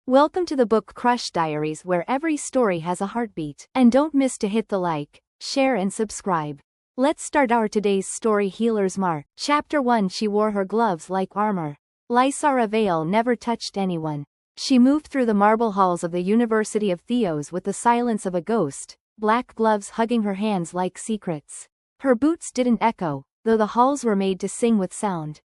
Welcome to the Book Crush Diaries, where every story has a heartbeat. And don't miss to hit the like, share and subscribe. Let's start our today's story, Healer's Mark. Chapter 1. She wore her gloves like armor. Lysara Vale never touched anyone. She moved through the marble halls of the University of Theos with the silence of a ghost, black gloves hugging her hands like secrets. Her boots didn't echo, though the halls were made to sing with sound.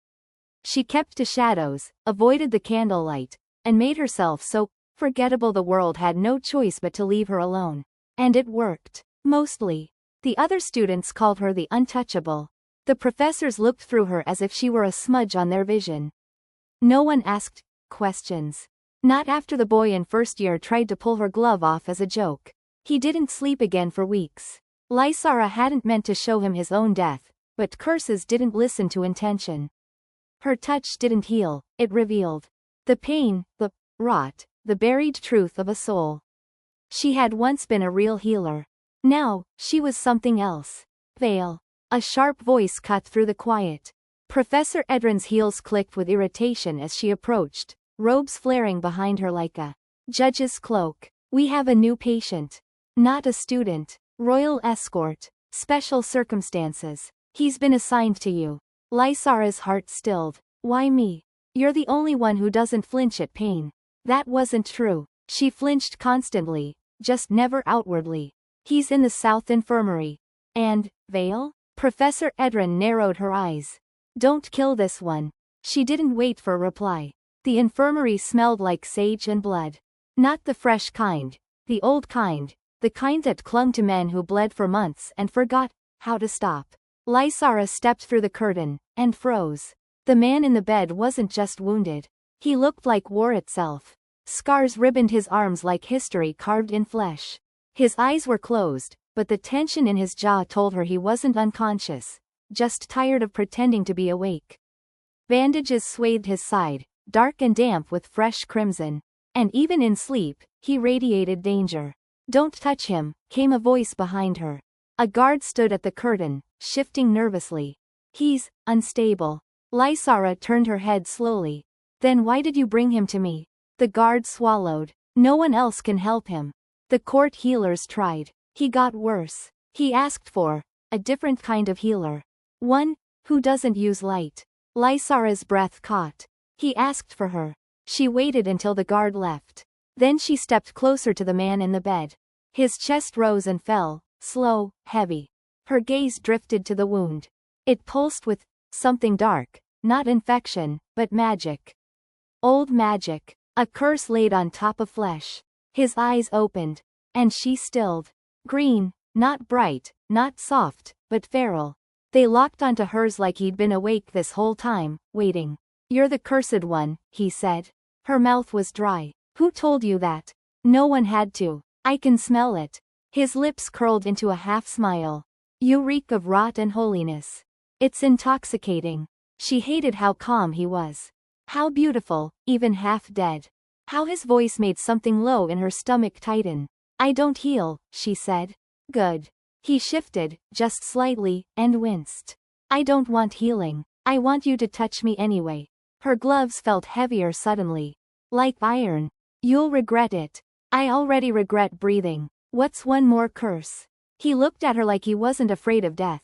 She kept to shadows, avoided the candlelight, and made herself so forgettable the world had no choice but to leave her alone. And it worked. Mostly. The other students called her the untouchable. The professors looked through her as if she were a smudge on their vision. No one asked questions. Not after the boy in first year tried to pull her glove off as a joke. He didn't sleep again for weeks. Lysara hadn't meant to show him his own death, but curses didn't listen to intention. Her touch didn't heal, it revealed the pain, the rot, the buried truth of a soul. She had once been a real healer. Now, she was something else. Vale. A sharp voice cut through the quiet. Professor Edrin's heels clicked with irritation as she approached, robes flaring behind her like a judge's cloak. We have a new patient. Not a student. Royal escort. Special circumstances. He's been assigned to you. Lysara's heart stilled. Why me? You're the only one who doesn't flinch at pain. That wasn't true. She flinched constantly, just never outwardly. He's in the South Infirmary. And, Vale? Professor Edrin narrowed her eyes. Don't kill this one. She didn't wait for a reply. The infirmary smelled like sage and blood. Not the fresh kind, the old kind, the kind that clung to men who bled for months and forgot how to stop. Lysara stepped through the curtain, and froze. The man in the bed wasn't just wounded. He looked like war itself. Scars ribboned his arms like history carved in flesh. His eyes were closed, but the tension in his jaw told her he wasn't unconscious, just tired of pretending to be awake. Bandages swathed his side, dark and damp with fresh crimson. And even in sleep, he radiated danger. Don't touch him, came a voice behind her. A guard stood at the curtain, shifting nervously. He's unstable. Lysara turned her head slowly. Then why did you bring him to me? The guard swallowed. No one else can help him. The court healers tried. He got worse. He asked for a different kind of healer. One who doesn't use light. Lysara's breath caught. He asked for her. She waited until the guard left. Then she stepped closer to the man in the bed. His chest rose and fell, slow, heavy. Her gaze drifted to the wound. It pulsed with something dark, not infection, but magic. Old magic. A curse laid on top of flesh. His eyes opened. And she stilled. Green, not bright, not soft, but feral. They locked onto hers like he'd been awake this whole time, waiting. You're the cursed one, he said. Her mouth was dry. Who told you that? No one had to. I can smell it. His lips curled into a half smile. You reek of rot and holiness. It's intoxicating. She hated how calm he was. How beautiful, even half dead. How his voice made something low in her stomach tighten. I don't heal, she said. Good. He shifted, just slightly, and winced. I don't want healing. I want you to touch me anyway. Her gloves felt heavier suddenly. Like iron. You'll regret it. I already regret breathing. What's one more curse? He looked at her like he wasn't afraid of death.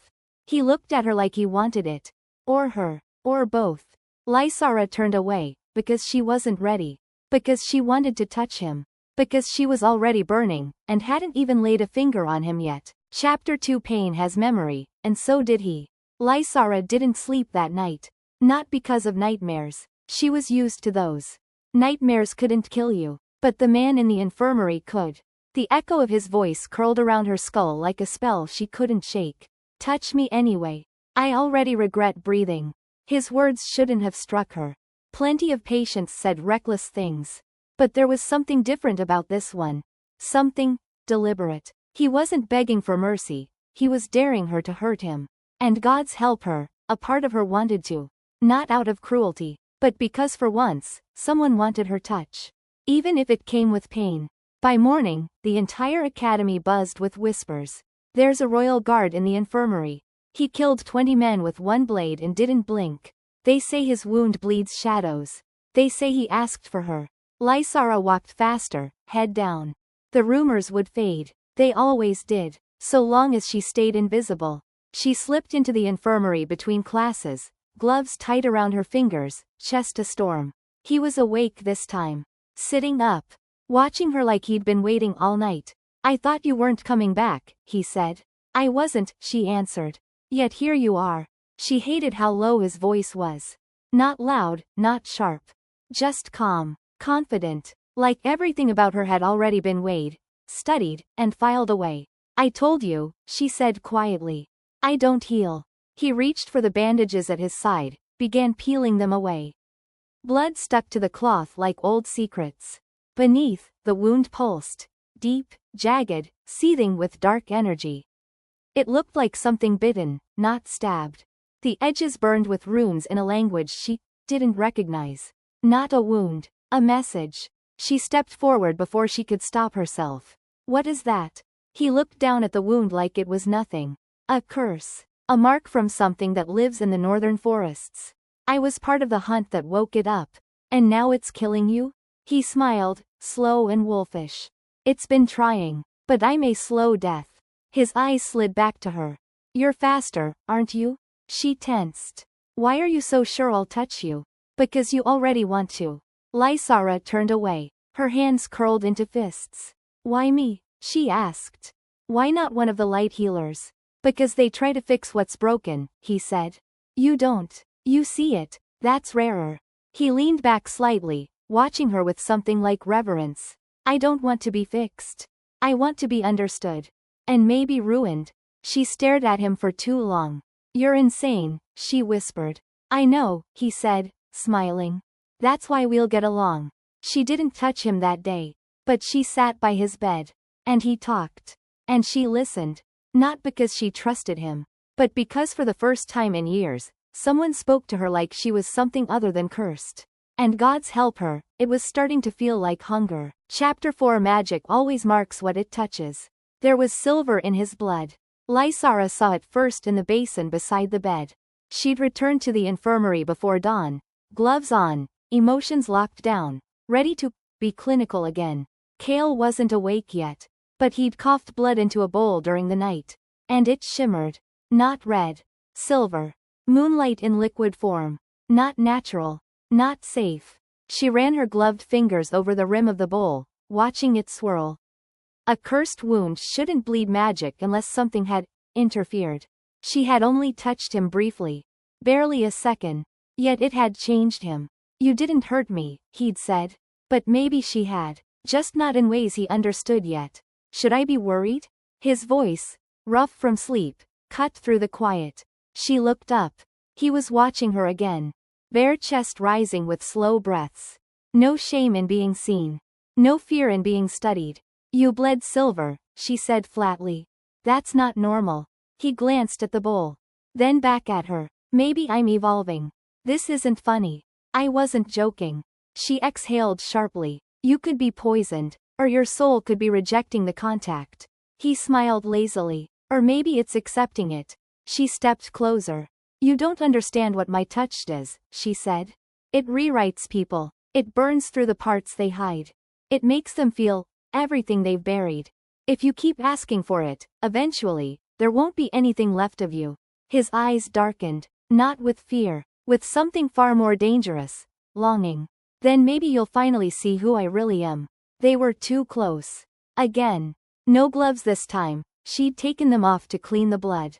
He looked at her like he wanted it. Or her. Or both. Lysara turned away, because she wasn't ready. Because she wanted to touch him. Because she was already burning, and hadn't even laid a finger on him yet. Chapter 2. Pain has memory, and so did he. Lysara didn't sleep that night. Not because of nightmares. She was used to those. Nightmares couldn't kill you. But the man in the infirmary could. The echo of his voice curled around her skull like a spell she couldn't shake. Touch me anyway. I already regret breathing. His words shouldn't have struck her. Plenty of patients said reckless things. But there was something different about this one. Something deliberate. He wasn't begging for mercy. He was daring her to hurt him. And God's help her, a part of her wanted to. Not out of cruelty, but because for once, someone wanted her touch. Even if it came with pain. By morning, the entire academy buzzed with whispers. There's a royal guard in the infirmary. He killed 20 men with one blade and didn't blink. They say his wound bleeds shadows. They say he asked for her. Lysara walked faster, head down. The rumors would fade. They always did, so long as she stayed invisible. She slipped into the infirmary between classes, gloves tight around her fingers, chest a storm. He was awake this time. Sitting up. Watching her like he'd been waiting all night. I thought you weren't coming back, he said. I wasn't, she answered. Yet here you are. She hated how low his voice was. Not loud, not sharp. Just calm, confident. Like everything about her had already been weighed, studied, and filed away. I told you, she said quietly. I don't heal. He reached for the bandages at his side, began peeling them away. Blood stuck to the cloth like old secrets. Beneath, the wound pulsed. Deep, jagged, seething with dark energy. It looked like something bitten, not stabbed. The edges burned with runes in a language she didn't recognize. Not a wound, a message. She stepped forward before she could stop herself. What is that? He looked down at the wound like it was nothing. A curse. A mark from something that lives in the northern forests. I was part of the hunt that woke it up. And now it's killing you? He smiled, slow and wolfish. It's been trying, but I'm a slow death. His eyes slid back to her. You're faster, aren't you? She tensed. Why are you so sure I'll touch you? Because you already want to. Lysara turned away, her hands curled into fists. Why me? She asked. Why not one of the light healers? Because they try to fix what's broken, he said. You don't. You see it. That's rarer. He leaned back slightly, watching her with something like reverence. I don't want to be fixed. I want to be understood. And maybe ruined. She stared at him for too long. You're insane, she whispered. I know, he said, smiling. That's why we'll get along. She didn't touch him that day. But she sat by his bed. And he talked. And she listened. Not because she trusted him. But because for the first time in years, someone spoke to her like she was something other than cursed. And God's help her, it was starting to feel like hunger. Chapter 4 Magic always marks what it touches. There was silver in his blood. Lysara saw it first in the basin beside the bed. She'd returned to the infirmary before dawn, gloves on, emotions locked down, ready to be clinical again. Kael wasn't awake yet, but he'd coughed blood into a bowl during the night. And it shimmered. Not red. Silver. Moonlight in liquid form. Not natural. Not safe. She ran her gloved fingers over the rim of the bowl, watching it swirl. A cursed wound shouldn't bleed magic unless something had interfered. She had only touched him briefly. Barely a second. Yet it had changed him. You didn't hurt me, he'd said. But maybe she had. Just not in ways he understood yet. Should I be worried? His voice, rough from sleep, cut through the quiet. She looked up. He was watching her again. Bare chest rising with slow breaths. No shame in being seen. No fear in being studied. You bled silver, she said flatly. That's not normal. He glanced at the bowl. Then back at her. Maybe I'm evolving. This isn't funny. I wasn't joking. She exhaled sharply. You could be poisoned, or your soul could be rejecting the contact. He smiled lazily. Or maybe it's accepting it. She stepped closer. You don't understand what my touch does, she said. It rewrites people. It burns through the parts they hide. It makes them feel everything they've buried. If you keep asking for it, eventually, there won't be anything left of you. His eyes darkened, not with fear, with something far more dangerous, longing. Then maybe you'll finally see who I really am. They were too close. Again. No gloves this time. She'd taken them off to clean the blood.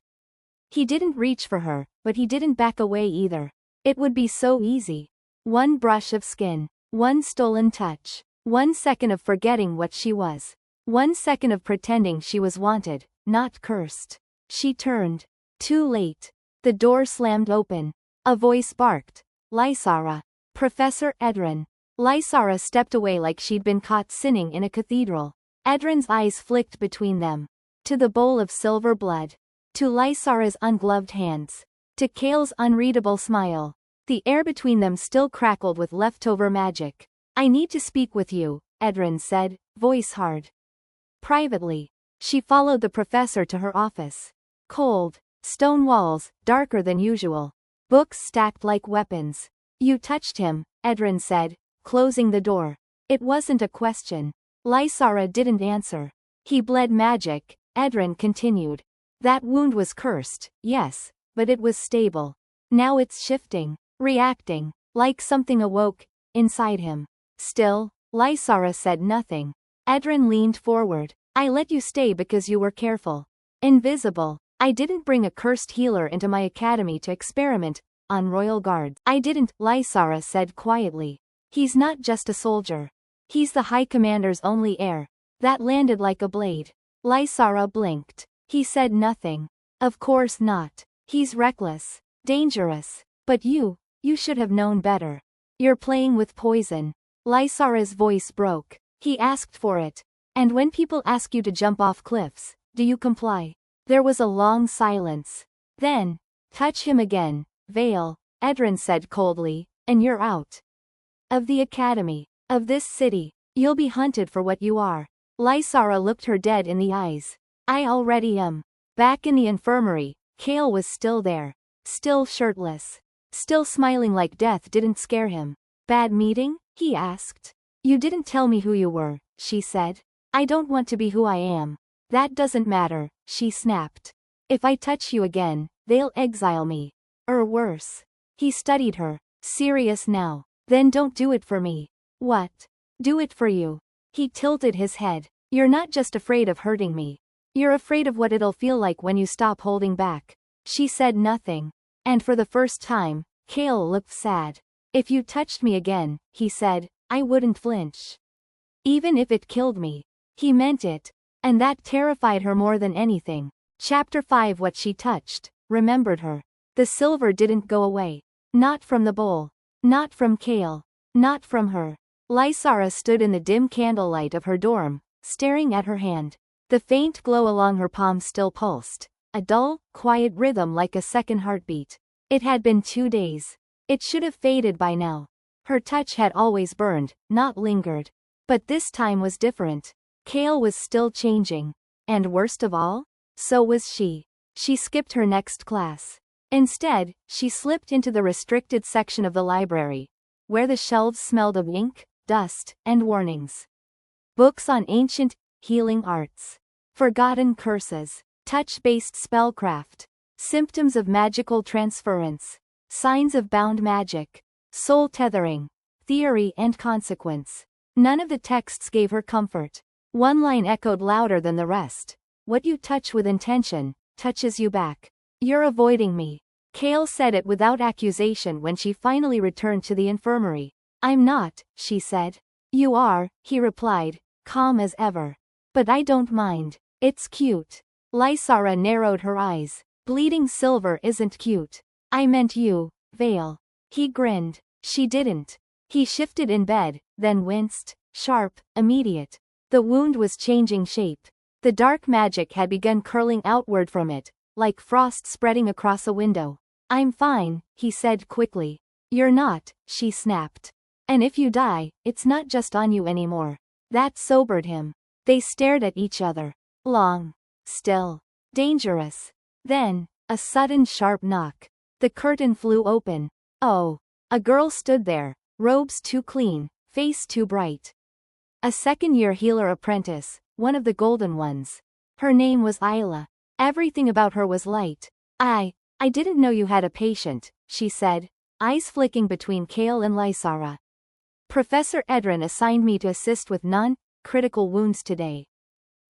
He didn't reach for her, but he didn't back away either. It would be so easy. One brush of skin. One stolen touch. 1 second of forgetting what she was. 1 second of pretending she was wanted, not cursed. She turned. Too late. The door slammed open. A voice barked. Lysara. Professor Edrin. Lysara stepped away like she'd been caught sinning in a cathedral. Edrin's eyes flicked between them. To the bowl of silver blood. To Lysara's ungloved hands. To Kael's unreadable smile. The air between them still crackled with leftover magic. I need to speak with you, Edrin said, voice hard. Privately. She followed the professor to her office. Cold. Stone walls, darker than usual. Books stacked like weapons. You touched him, Edrin said, closing the door. It wasn't a question. Lysara didn't answer. He bled magic, Edrin continued. That wound was cursed, yes, but it was stable. Now it's shifting, reacting, like something awoke inside him. Still, Lysara said nothing. Edrin leaned forward. I let you stay because you were careful. Invisible. I didn't bring a cursed healer into my academy to experiment on royal guards. I didn't, Lysara said quietly. He's not just a soldier. He's the High Commander's only heir. That landed like a blade. Lysara blinked. He said nothing. Of course not. He's reckless. Dangerous. But you should have known better. You're playing with poison. Lysara's voice broke. He asked for it. And when people ask you to jump off cliffs, do you comply? There was a long silence. Then, touch him again, Vale, Edrin said coldly, and you're out. Of the academy. Of this city. You'll be hunted for what you are. Lysara looked her dead in the eyes. I already am. Back in the infirmary, Kael was still there. Still shirtless. Still smiling like death didn't scare him. Bad meeting? He asked. You didn't tell me who you were, she said. I don't want to be who I am. That doesn't matter, she snapped. If I touch you again, they'll exile me. Or worse. He studied her, serious now. Then don't do it for me. What? Do it for you. He tilted his head. You're not just afraid of hurting me. You're afraid of what it'll feel like when you stop holding back. She said nothing. And for the first time, Kael looked sad. If you touched me again, he said, I wouldn't flinch. Even if it killed me. He meant it. And that terrified her more than anything. Chapter 5. What she touched remembered her. The silver didn't go away. Not from the bowl. Not from Kael. Not from her. Lysara stood in the dim candlelight of her dorm, staring at her hand. The faint glow along her palm still pulsed. A dull, quiet rhythm like a second heartbeat. It had been 2 days. It should have faded by now. Her touch had always burned, not lingered. But this time was different. Kael was still changing. And worst of all, so was she. She skipped her next class. Instead, she slipped into the restricted section of the library, where the shelves smelled of ink, dust, and warnings. Books on ancient, healing arts. Forgotten curses. Touch-based spellcraft. Symptoms of magical transference. Signs of bound magic. Soul tethering. Theory and consequence. None of the texts gave her comfort. One line echoed louder than the rest. What you touch with intention, touches you back. You're avoiding me. Kael said it without accusation when she finally returned to the infirmary. I'm not, she said. You are, he replied, calm as ever. But I don't mind. It's cute. Lysara narrowed her eyes. Bleeding silver isn't cute. I meant you, Vale. He grinned. She didn't. He shifted in bed, then winced, sharp, immediate. The wound was changing shape. The dark magic had begun curling outward from it, like frost spreading across a window. I'm fine, he said quickly. You're not, she snapped. And if you die, it's not just on you anymore. That sobered him. They stared at each other. Long. Still. Dangerous. Then, a sudden sharp knock. The curtain flew open. Oh. A girl stood there, robes too clean, face too bright. A second-year healer apprentice, one of the golden ones. Her name was Isla. Everything about her was light. I didn't know you had a patient, she said, eyes flicking between Kael and Lysara. Professor Edrin assigned me to assist with non-critical wounds today.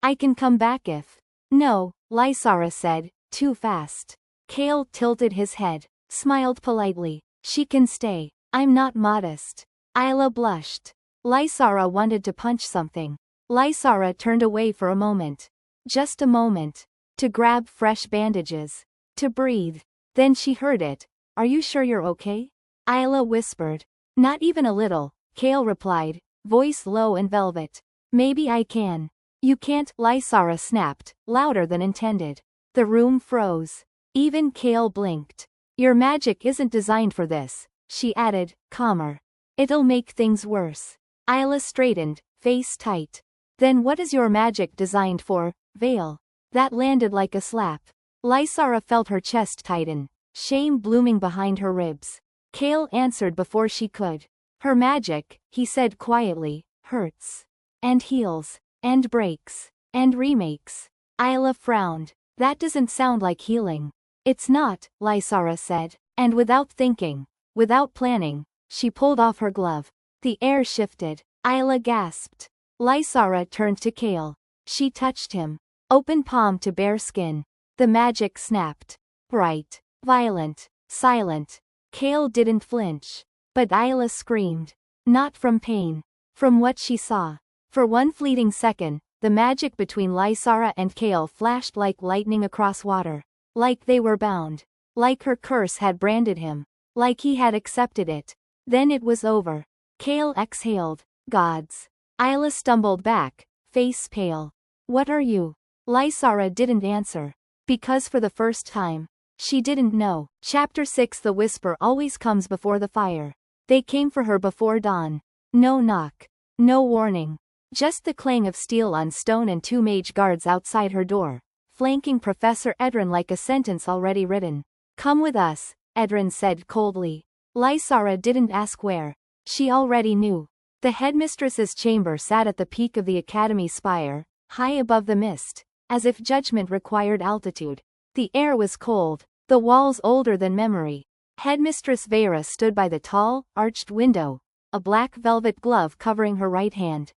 I can come back if... No, Lysara said, too fast. Kael tilted his head, smiled politely. She can stay. I'm not modest. Isla blushed. Lysara wanted to punch something. Lysara turned away for a moment. Just a moment. To grab fresh bandages. To breathe. Then she heard it. Are you sure you're okay? Isla whispered. Not even a little, Kael replied, voice low and velvet. Maybe I can. You can't, Lysara snapped, louder than intended. The room froze. Even Kael blinked. Your magic isn't designed for this, she added, calmer. It'll make things worse. Isla straightened, face tight. Then what is your magic designed for, Vale? That landed like a slap. Lysara felt her chest tighten, shame blooming behind her ribs. Kael answered before she could. Her magic, he said quietly, hurts. And heals. And breaks. And remakes. Isla frowned. That doesn't sound like healing. It's not, Lysara said. And without thinking, without planning, she pulled off her glove. The air shifted. Isla gasped. Lysara turned to Kael. She touched him. Open palm to bare skin. The magic snapped. Bright. Violent. Silent. Kael didn't flinch. But Isla screamed. Not from pain. From what she saw. For one fleeting second, the magic between Lysara and Kael flashed like lightning across water. Like they were bound. Like her curse had branded him. Like he had accepted it. Then it was over. Kael exhaled. Gods. Isla stumbled back, face pale. What are you? Lysara didn't answer. Because for the first time, she didn't know. Chapter 6. The whisper always comes before the fire. They came for her before dawn. No knock. No warning. Just the clang of steel on stone and 2 mage guards outside her door, flanking Professor Edrin like a sentence already written. Come with us, Edrin said coldly. Lysara didn't ask where. She already knew. The headmistress's chamber sat at the peak of the academy spire, high above the mist, as if judgment required altitude. The air was cold, the walls older than memory. Headmistress Vera stood by the tall, arched window, a black velvet glove covering her right hand.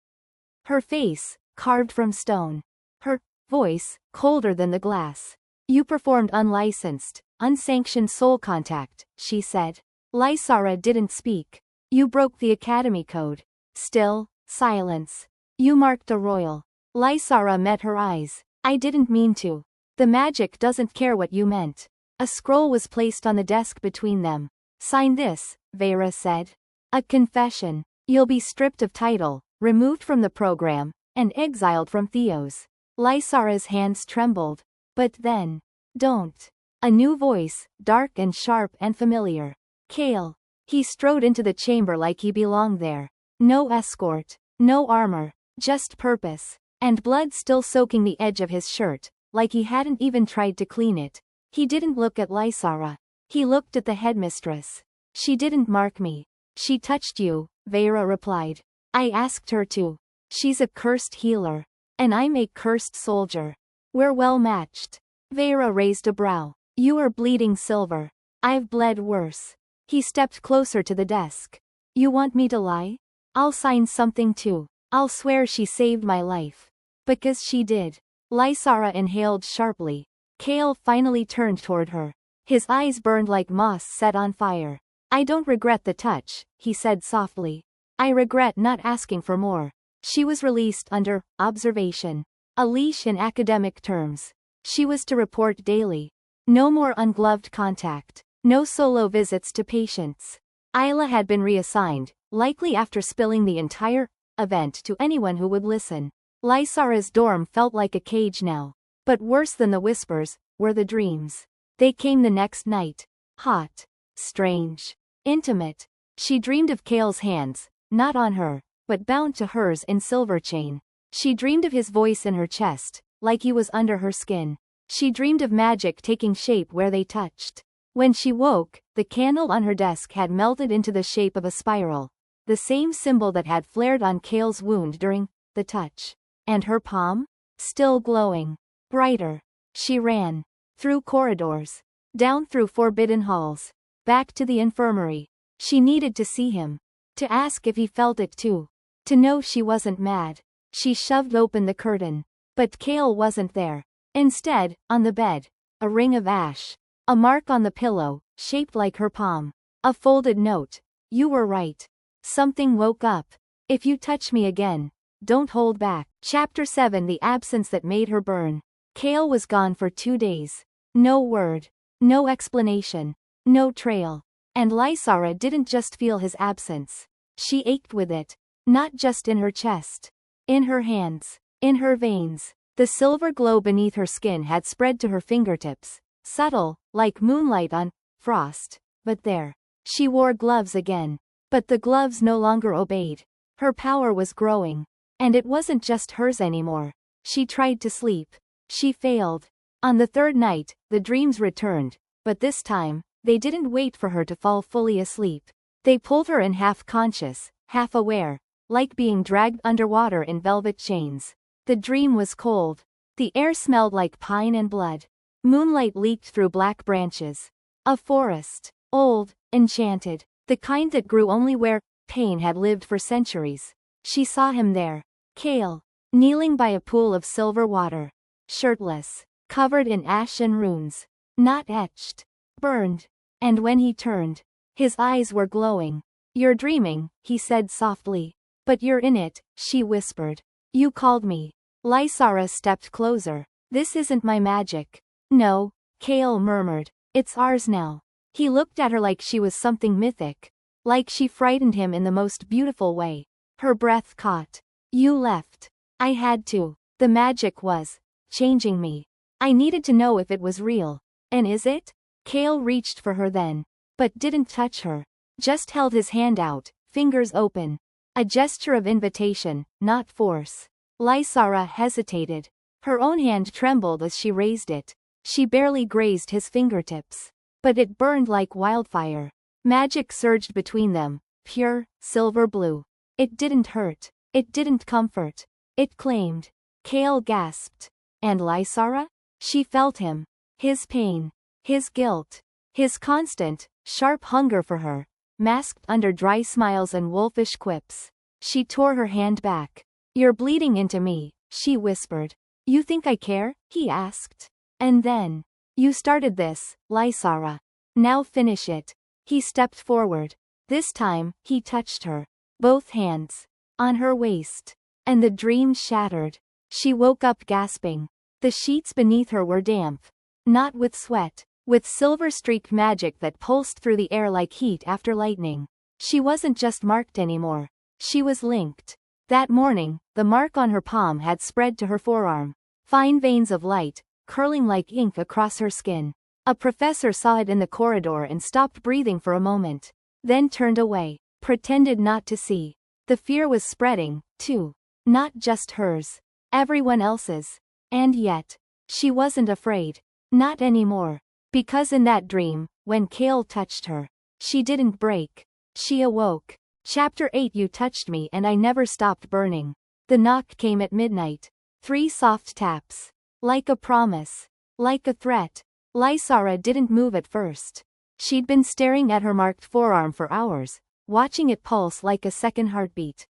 Her face, carved from stone. Her voice, colder than the glass. You performed unlicensed, unsanctioned soul contact, she said. Lysara didn't speak. You broke the academy code. Still, silence. You marked a royal. Lysara met her eyes. I didn't mean to. The magic doesn't care what you meant. A scroll was placed on the desk between them. Sign this, Vera said. A confession. You'll be stripped of title, removed from the program, and exiled from Theos. Lysara's hands trembled. But then. Don't. A new voice, dark and sharp and familiar. Kael. He strode into the chamber like he belonged there. No escort. No armor. Just purpose. And blood still soaking the edge of his shirt, like he hadn't even tried to clean it. He didn't look at Lysara. He looked at the headmistress. She didn't mark me. She touched you, Vera replied. I asked her to. She's a cursed healer. And I'm a cursed soldier. We're well matched. Vera raised a brow. You are bleeding silver. I've bled worse. He stepped closer to the desk. You want me to lie? I'll sign something too. I'll swear she saved my life. Because she did. Lysara inhaled sharply. Kael finally turned toward her. His eyes burned like moss set on fire. I don't regret the touch, he said softly. I regret not asking for more. She was released under observation. A leash in academic terms. She was to report daily. No more ungloved contact. No solo visits to patients. Isla had been reassigned, likely after spilling the entire event to anyone who would listen. Lysara's dorm felt like a cage now. But worse than the whispers, were the dreams. They came the next night. Hot. Strange. Intimate. She dreamed of Kael's hands, not on her, but bound to hers in silver chain. She dreamed of his voice in her chest, like he was under her skin. She dreamed of magic taking shape where they touched. When she woke, the candle on her desk had melted into the shape of a spiral. The same symbol that had flared on Kael's wound during the touch. And her palm? Still glowing. Brighter. She ran. Through corridors. Down through forbidden halls. Back to the infirmary. She needed to see him. To ask if he felt it too. To know she wasn't mad. She shoved open the curtain. But Kael wasn't there. Instead, on the bed. A ring of ash. A mark on the pillow, shaped like her palm. A folded note. You were right. Something woke up. If you touch me again, don't hold back. Chapter 7. The absence that made her burn. Kael was gone for 2 days. No word. No explanation. No trail. And Lysara didn't just feel his absence. She ached with it. Not just in her chest. In her hands. In her veins. The silver glow beneath her skin had spread to her fingertips. Subtle, like moonlight on frost. But there. She wore gloves again. But the gloves no longer obeyed. Her power was growing. And it wasn't just hers anymore. She tried to sleep. She failed. On the 3rd night, the dreams returned. But this time, they didn't wait for her to fall fully asleep. They pulled her in half conscious, half aware. like being dragged underwater in velvet chains. The dream was cold. The air smelled like pine and blood. Moonlight leaked through black branches. A forest. Old, enchanted. The kind that grew only where pain had lived for centuries. She saw him there. Kael. Kneeling by a pool of silver water. Shirtless. Covered in ash and runes. Not etched. Burned. And when he turned, his eyes were glowing. "You're dreaming," he said softly. "But you're in it," she whispered. "You called me." Lysara stepped closer. "This isn't my magic." "No," Kael murmured. "It's ours now." He looked at her like she was something mythic. Like she frightened him in the most beautiful way. Her breath caught. "You left. I had to. The magic was changing me. I needed to know if it was real. And is it?" Kael reached for her then. But didn't touch her. Just held his hand out, fingers open. A gesture of invitation, not force. Lysara hesitated. Her own hand trembled as she raised it. She barely grazed his fingertips. But it burned like wildfire. Magic surged between them, pure, silver blue. It didn't hurt. It didn't comfort. It claimed. Kael gasped. And Lysara? She felt him. His pain. His guilt. His constant, sharp hunger for her, masked under dry smiles and wolfish quips. She tore her hand back. "You're bleeding into me," she whispered. "You think I care?" he asked. "And then. You started this, Lysara. Now finish it." He stepped forward. This time, he touched her. Both hands. On her waist. And the dream shattered. She woke up gasping. The sheets beneath her were damp. Not with sweat. With silver-streaked magic that pulsed through the air like heat after lightning. She wasn't just marked anymore. She was linked. That morning, the mark on her palm had spread to her forearm. Fine veins of light, curling like ink across her skin. A professor saw it in the corridor and stopped breathing for a moment. Then turned away. Pretended not to see. The fear was spreading, too. Not just hers. Everyone else's. And yet. She wasn't afraid. Not anymore. Because in that dream, when Kael touched her, she didn't break. She awoke. Chapter 8. You touched me and I never stopped burning. The knock came at midnight. 3 soft taps. Like a promise. Like a threat. Lysara didn't move at first. She'd been staring at her marked forearm for hours, watching it pulse like a second heartbeat.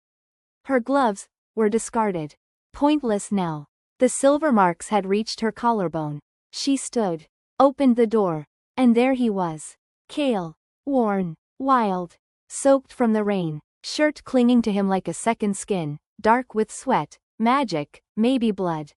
Her gloves were discarded. Pointless now. The silver marks had reached her collarbone. She stood. Opened the door. And there he was. Kael. Worn. Wild. Soaked from the rain. Shirt clinging to him like a second skin. Dark with sweat. Magic. Maybe blood.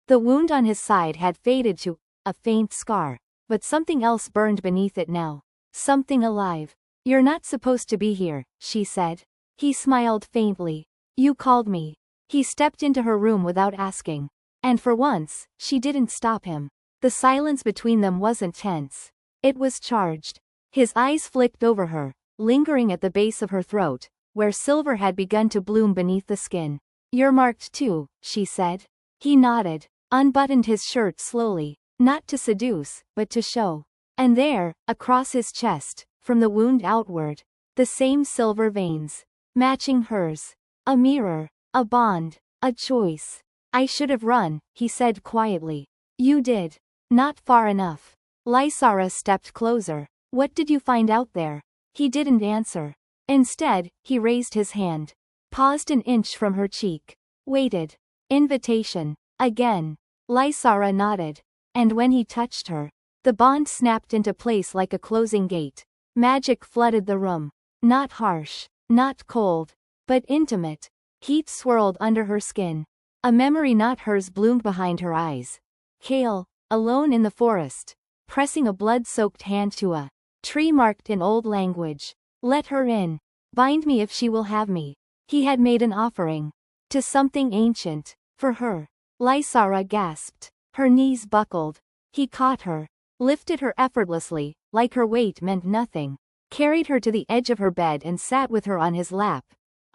The wound on his side had faded to a faint scar. But something else burned beneath it now. Something alive. "You're not supposed to be here," she said. He smiled faintly. "You called me." He stepped into her room without asking. And for once, she didn't stop him. The silence between them wasn't tense. It was charged. His eyes flicked over her, lingering at the base of her throat, where silver had begun to bloom beneath the skin. "You're marked too," she said. He nodded, unbuttoned his shirt slowly, not to seduce, but to show. And there, across his chest, from the wound outward, the same silver veins. Matching hers. A mirror. A bond. A choice. "I should have run," he said quietly. "You did. Not far enough." Lysara stepped closer. "What did you find out there?" He didn't answer. Instead, he raised his hand. Paused an inch from her cheek. Waited. Invitation. Again. Lysara nodded. And when he touched her, the bond snapped into place like a closing gate. Magic flooded the room. Not harsh. Not cold. But intimate. Heat swirled under her skin. A memory not hers bloomed behind her eyes. Kael, alone in the forest, pressing a blood-soaked hand to a tree marked in old language. "Let her in. Bind me if she will have me." He had made an offering. To something ancient. For her. Lysara gasped. Her knees buckled. He caught her. Lifted her effortlessly, like her weight meant nothing. Carried her to the edge of her bed and sat with her on his lap.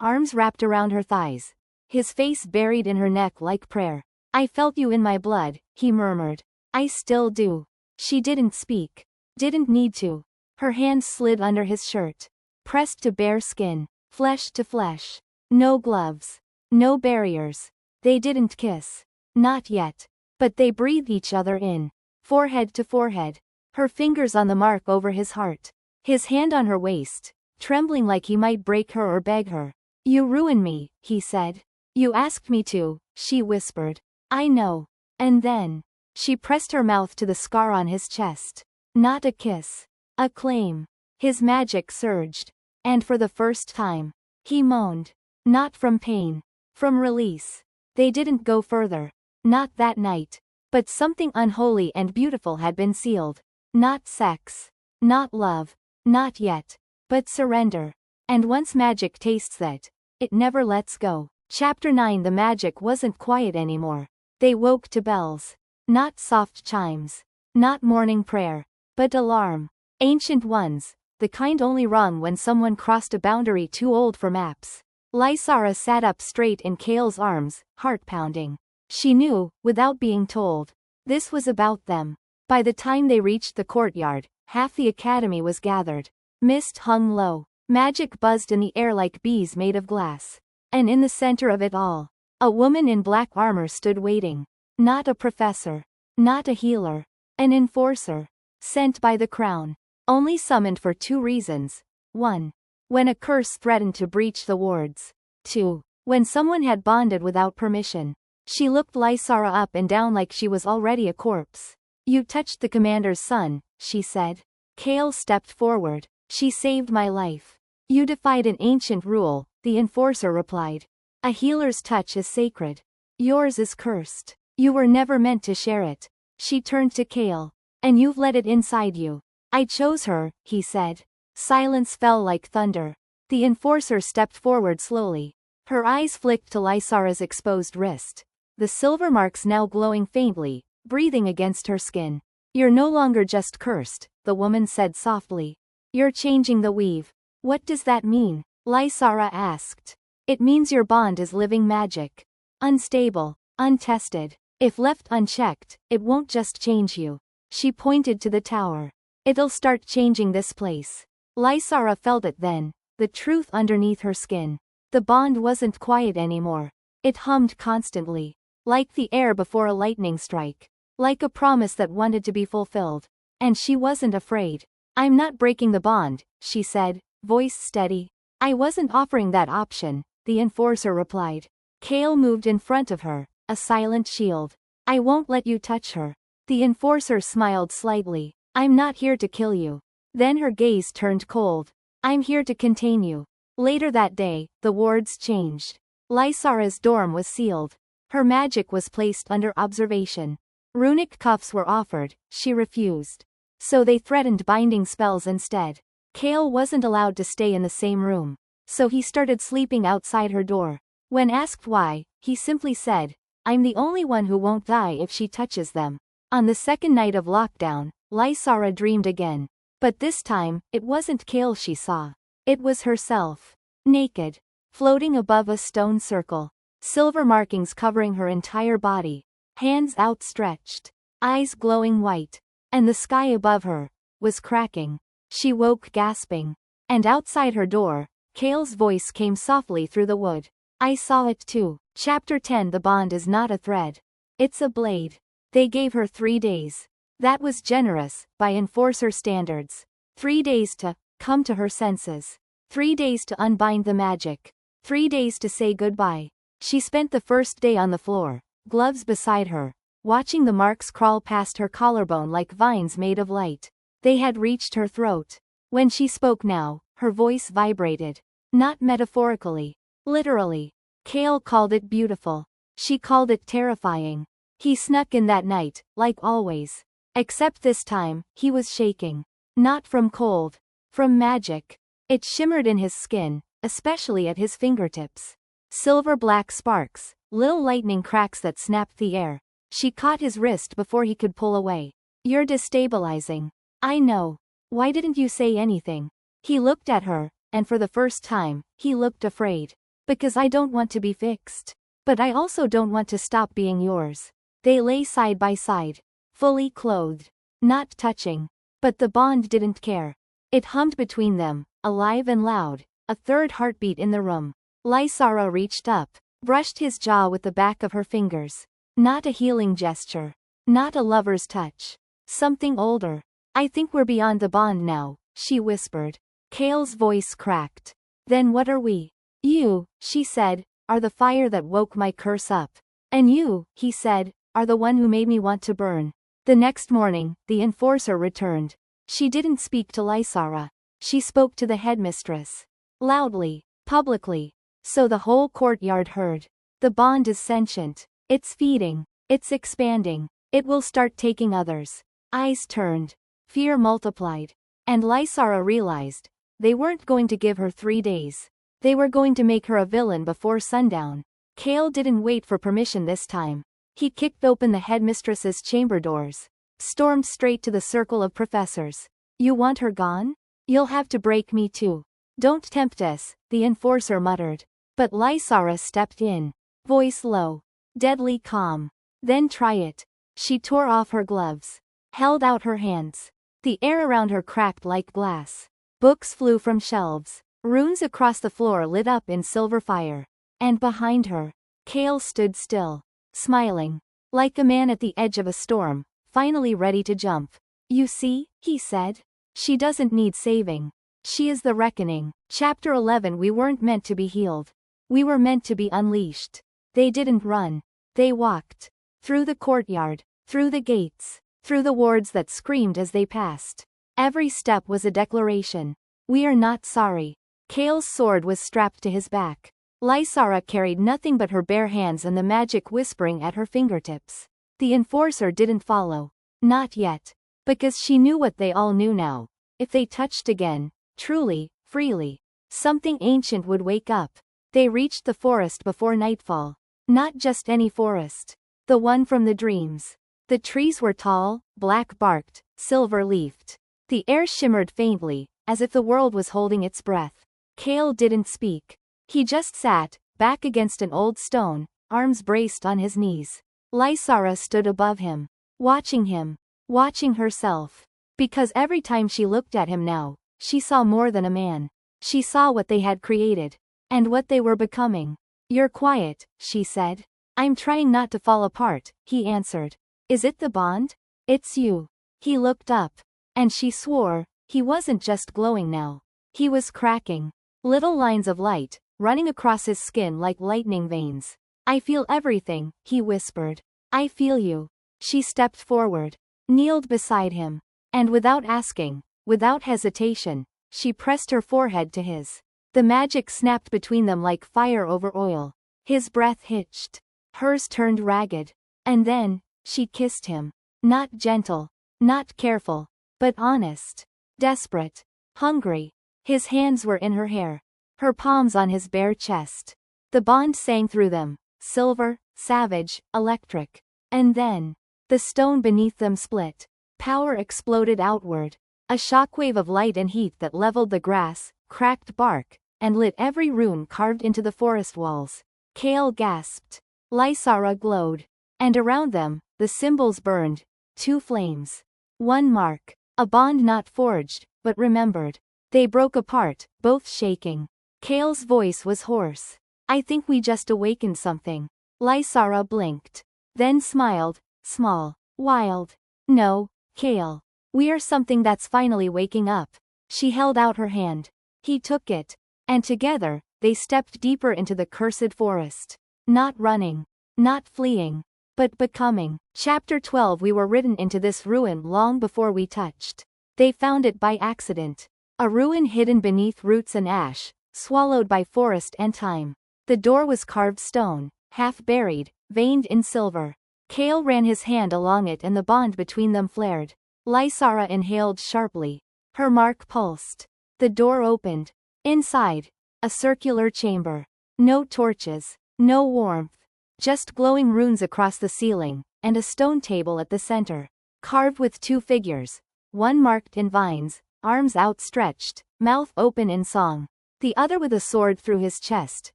Arms wrapped around her thighs. His face buried in her neck like prayer. "I felt you in my blood," he murmured. "I still do." She didn't speak. Didn't need to. Her hands slid under his shirt. Pressed to bare skin. Flesh to flesh. No gloves. No barriers. They didn't kiss. Not yet. But they breathed each other in. Forehead to forehead. Her fingers on the mark over his heart. His hand on her waist, trembling like he might break her or beg her. You ruin me, he said. You asked me to, she whispered. I know. And then, she pressed her mouth to the scar on his chest. Not a kiss. A claim. His magic surged. And for the first time, he moaned. Not from pain. From release. They didn't go further. Not that night. But something unholy and beautiful had been sealed. Not sex. Not love. Not yet. But surrender. And once magic tastes that, it never lets go. Chapter 9. The magic wasn't quiet anymore. They woke to bells. Not soft chimes. Not morning prayer. But alarm. Ancient ones. The kind only rung when someone crossed a boundary too old for maps. Lysara sat up straight in Kael's arms, heart pounding. She knew, without being told. This was about them. By the time they reached the courtyard, half the academy was gathered. Mist hung low. Magic buzzed in the air like bees made of glass. And in the center of it all, a woman in black armor stood waiting. Not a professor. Not a healer. An enforcer. Sent by the crown. Only summoned for 2 reasons. 1. When a curse threatened to breach the wards. 2. When someone had bonded without permission. She looked Lysara up and down like she was already a corpse. You touched the commander's son, she said. Kael stepped forward. She saved my life. You defied an ancient rule, the enforcer replied. A healer's touch is sacred. Yours is cursed. You were never meant to share it. She turned to Kael. And you've let it inside you. I chose her, he said. Silence fell like thunder. The enforcer stepped forward slowly. Her eyes flicked to Lysara's exposed wrist. The silver marks now glowing faintly, breathing against her skin. You're no longer just cursed, the woman said softly. You're changing the weave. What does that mean? Lysara asked. It means your bond is living magic. Unstable, untested. If left unchecked, it won't just change you. She pointed to the tower. It'll start changing this place. Lysara felt it then, the truth underneath her skin. The bond wasn't quiet anymore. It hummed constantly. Like the air before a lightning strike. Like a promise that wanted to be fulfilled. And she wasn't afraid. I'm not breaking the bond, she said, voice steady. I wasn't offering that option, the enforcer replied. Kael moved in front of her, a silent shield. I won't let you touch her. The enforcer smiled slightly. I'm not here to kill you. Then her gaze turned cold. I'm here to contain you. Later that day, the wards changed. Lysara's dorm was sealed. Her magic was placed under observation. Runic cuffs were offered, she refused. So they threatened binding spells instead. Kael wasn't allowed to stay in the same room. So he started sleeping outside her door. When asked why, he simply said, I'm the only one who won't die if she touches them. On the second night of lockdown, Lysara dreamed again. But this time, it wasn't Kael she saw. It was herself. Naked. Floating above a stone circle. Silver markings covering her entire body. Hands outstretched. Eyes glowing white. And the sky above her was cracking. She woke gasping. And outside her door, Kael's voice came softly through the wood. I saw it too. Chapter 10. The bond is not a thread. It's a blade. They gave her 3 days. That was generous, by enforcer standards. 3 days to come to her senses. 3 days to unbind the magic. 3 days to say goodbye. She spent the first day on the floor, gloves beside her, watching the marks crawl past her collarbone like vines made of light. They had reached her throat. When she spoke now, her voice vibrated. Not metaphorically. Literally. Kael called it beautiful. She called it terrifying. He snuck in that night, like always. Except this time, he was shaking. Not from cold. From magic. It shimmered in his skin, especially at his fingertips. Silver black sparks, little lightning cracks that snapped the air. She caught his wrist before he could pull away. You're destabilizing. I know. Why didn't you say anything? He looked at her, and for the first time, he looked afraid. Because I don't want to be fixed. But I also don't want to stop being yours. They lay side by side. Fully clothed. Not touching. But the bond didn't care. It hummed between them, alive and loud, a third heartbeat in the room. Lysara reached up, brushed his jaw with the back of her fingers. Not a healing gesture. Not a lover's touch. Something older. I think we're beyond the bond now, she whispered. Kael's voice cracked. Then what are we? You, she said, are the fire that woke my curse up. And you, he said, are the one who made me want to burn. The next morning, the enforcer returned. She didn't speak to Lysara. She spoke to the headmistress. Loudly, publicly. So the whole courtyard heard. The bond is sentient. It's feeding. It's expanding. It will start taking others. Eyes turned. Fear multiplied. And Lysara realized. They weren't going to give her 3 days. They were going to make her a villain before sundown. Kael didn't wait for permission this time. He kicked open the headmistress's chamber doors. Stormed straight to the circle of professors. You want her gone? You'll have to break me too. Don't tempt us, the enforcer muttered. But Lysara stepped in. Voice low. Deadly calm. Then try it. She tore off her gloves. Held out her hands. The air around her cracked like glass. Books flew from shelves. Runes across the floor lit up in silver fire. And behind her, Kael stood still. Smiling. Like a man at the edge of a storm, finally ready to jump. You see, he said. She doesn't need saving. She is the reckoning. Chapter 11. We weren't meant to be healed. We were meant to be unleashed. They didn't run. They walked. Through the courtyard. Through the gates. Through the wards that screamed as they passed. Every step was a declaration. We are not sorry. Kael's sword was strapped to his back. Lysara carried nothing but her bare hands and the magic whispering at her fingertips. The enforcer didn't follow. Not yet. Because she knew what they all knew now. If they touched again, truly, freely, something ancient would wake up. They reached the forest before nightfall. Not just any forest. The one from the dreams. The trees were tall, black-barked, silver-leafed. The air shimmered faintly, as if the world was holding its breath. Kael didn't speak. He just sat, back against an old stone, arms braced on his knees. Lysara stood above him. Watching him. Watching herself. Because every time she looked at him now, she saw more than a man. She saw what they had created. And what they were becoming. You're quiet, she said. I'm trying not to fall apart, he answered. Is it the bond? It's you. He looked up. And she swore, he wasn't just glowing now. He was cracking. Little lines of light, running across his skin like lightning veins. I feel everything, he whispered. I feel you. She stepped forward. Kneeled beside him. And without asking, without hesitation, she pressed her forehead to his. The magic snapped between them like fire over oil. His breath hitched. Hers turned ragged. And then, she kissed him. Not gentle. Not careful. But honest. Desperate. Hungry. His hands were in her hair. Her palms on his bare chest. The bond sang through them. Silver, savage, electric. And then, the stone beneath them split. Power exploded outward. A shockwave of light and heat that leveled the grass, cracked bark, and lit every rune carved into the forest walls. Kael gasped. Lysara glowed. And around them, the symbols burned. 2 flames. 1 mark. A bond not forged, but remembered. They broke apart, both shaking. Kael's voice was hoarse. I think we just awakened something. Lysara blinked. Then smiled, small, wild. No, Kael. We are something that's finally waking up. She held out her hand. He took it. And together, they stepped deeper into the cursed forest. Not running. Not fleeing. But becoming. Chapter 12. We were ridden into this ruin long before we touched. They found it by accident. A ruin hidden beneath roots and ash, swallowed by forest and time. The door was carved stone, half buried, veined in silver. Kael ran his hand along it and the bond between them flared. Lysara inhaled sharply. Her mark pulsed. The door opened. Inside, a circular chamber. No torches, no warmth. Just glowing runes across the ceiling, and a stone table at the center. Carved with 2 figures. One marked in vines, arms outstretched, mouth open in song. The other with a sword through his chest,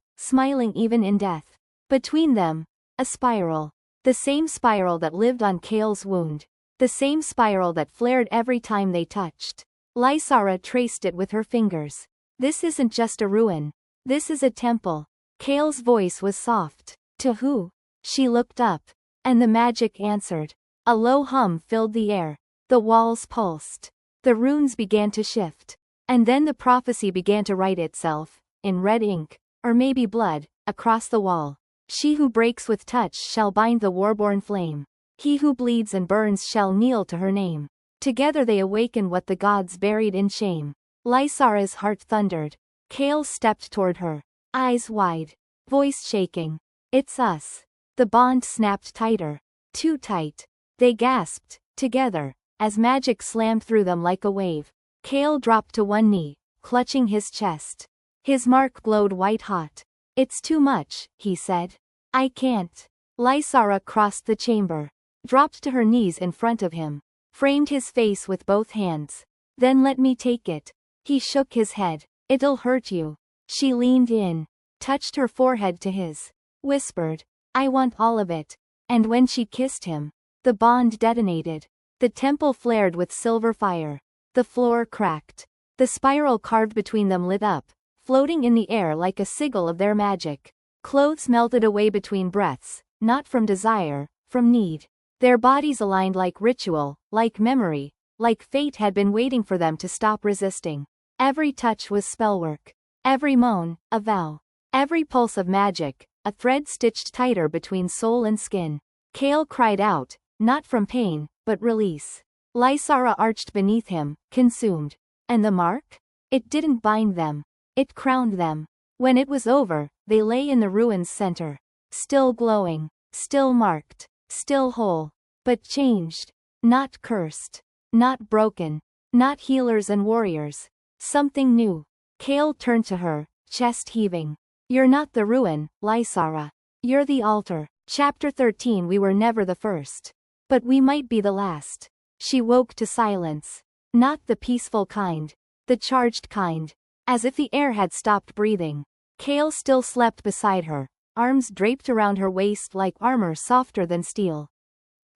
smiling even in death. Between them, a spiral. The same spiral that lived on Kael's wound. The same spiral that flared every time they touched. Lysara traced it with her fingers. This isn't just a ruin. This is a temple. Kael's voice was soft. To who? She looked up. And the magic answered. A low hum filled the air. The walls pulsed. The runes began to shift. And then the prophecy began to write itself, in red ink, or maybe blood, across the wall. She who breaks with touch shall bind the warborn flame. He who bleeds and burns shall kneel to her name. Together they awaken what the gods buried in shame. Lysara's heart thundered. Kael stepped toward her. Eyes wide. Voice shaking. It's us. The bond snapped tighter. Too tight. They gasped, together, as magic slammed through them like a wave. Kael dropped to one knee, clutching his chest. His mark glowed white-hot. It's too much, he said. I can't. Lysara crossed the chamber, dropped to her knees in front of him, framed his face with both hands. Then let me take it. He shook his head. It'll hurt you. She leaned in, touched her forehead to his, whispered, I want all of it. And when she kissed him, the bond detonated. The temple flared with silver fire. The floor cracked. The spiral carved between them lit up, floating in the air like a sigil of their magic. Clothes melted away between breaths, not from desire, from need. Their bodies aligned like ritual, like memory, like fate had been waiting for them to stop resisting. Every touch was spellwork. Every moan, a vow. Every pulse of magic, a thread stitched tighter between soul and skin. Kael cried out, not from pain, but release. Lysara arched beneath him, consumed. And the mark? It didn't bind them. It crowned them. When it was over, they lay in the ruins' center. Still glowing. Still marked. Still whole. But changed. Not cursed. Not broken. Not healers and warriors. Something new. Kael turned to her, chest heaving. You're not the ruin, Lysara. You're the altar. Chapter 13. We were never the first. But we might be the last. She woke to silence. Not the peaceful kind. The charged kind. As if the air had stopped breathing. Kael still slept beside her, arms draped around her waist like armor softer than steel.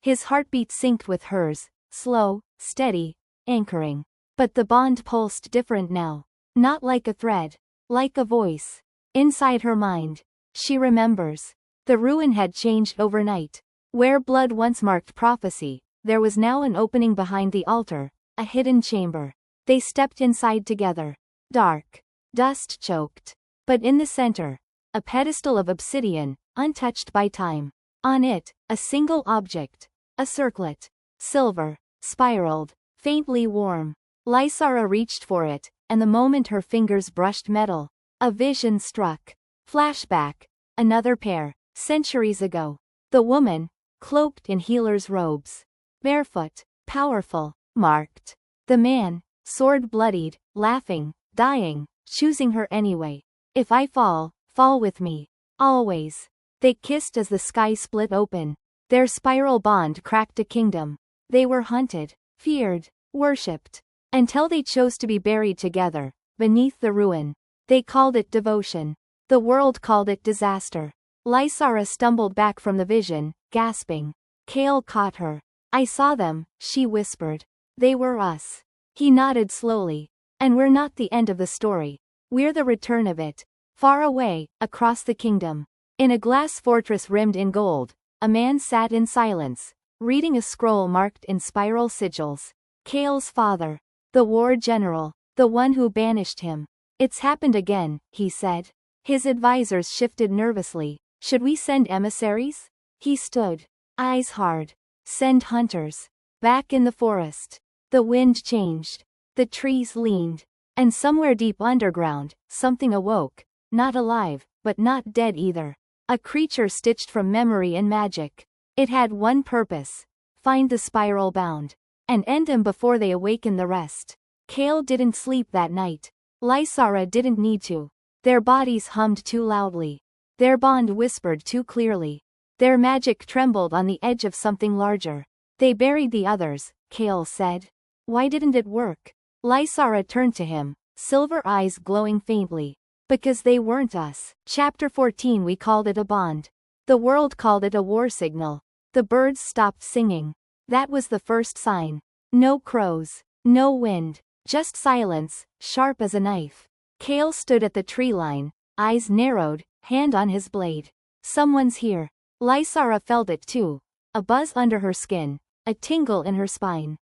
His heartbeat synced with hers, slow, steady, anchoring. But the bond pulsed different now. Not like a thread. Like a voice. Inside her mind. She remembers. The ruin had changed overnight. Where blood once marked prophecy, there was now an opening behind the altar, a hidden chamber. They stepped inside together. Dark. Dust choked. But in the center, a pedestal of obsidian, untouched by time. On it, a single object. A circlet. Silver. Spiraled. Faintly warm. Lysara reached for it, and the moment her fingers brushed metal, a vision struck. Flashback. Another pair. Centuries ago. The woman, cloaked in healer's robes. Barefoot. Powerful. Marked. The man, sword bloodied, laughing, dying, choosing her anyway. If I fall, fall with me. Always. They kissed as the sky split open. Their spiral bond cracked a kingdom. They were hunted, feared, worshipped. Until they chose to be buried together, beneath the ruin. They called it devotion. The world called it disaster. Lysara stumbled back from the vision, gasping. Kael caught her. I saw them, she whispered. They were us. He nodded slowly. And we're not the end of the story. We're the return of it. Far away, across the kingdom. In a glass fortress rimmed in gold, a man sat in silence, reading a scroll marked in spiral sigils. Kael's father. The war general. The one who banished him. It's happened again, he said. His advisors shifted nervously. Should we send emissaries? He stood. Eyes hard. Send hunters. Back in the forest. The wind changed. The trees leaned. And somewhere deep underground, something awoke. Not alive, but not dead either. A creature stitched from memory and magic. It had one purpose. Find the spiral bound. And end them before they awaken the rest. Kael didn't sleep that night. Lysara didn't need to. Their bodies hummed too loudly. Their bond whispered too clearly. Their magic trembled on the edge of something larger. They buried the others, Kael said. Why didn't it work? Lysara turned to him, silver eyes glowing faintly. Because they weren't us. Chapter 14. We called it a bond. The world called it a war signal. The birds stopped singing. That was the first sign. No crows. No wind. Just silence, sharp as a knife. Kael stood at the tree line, eyes narrowed, hand on his blade. Someone's here. Lysara felt it too. A buzz under her skin, a tingle in her spine.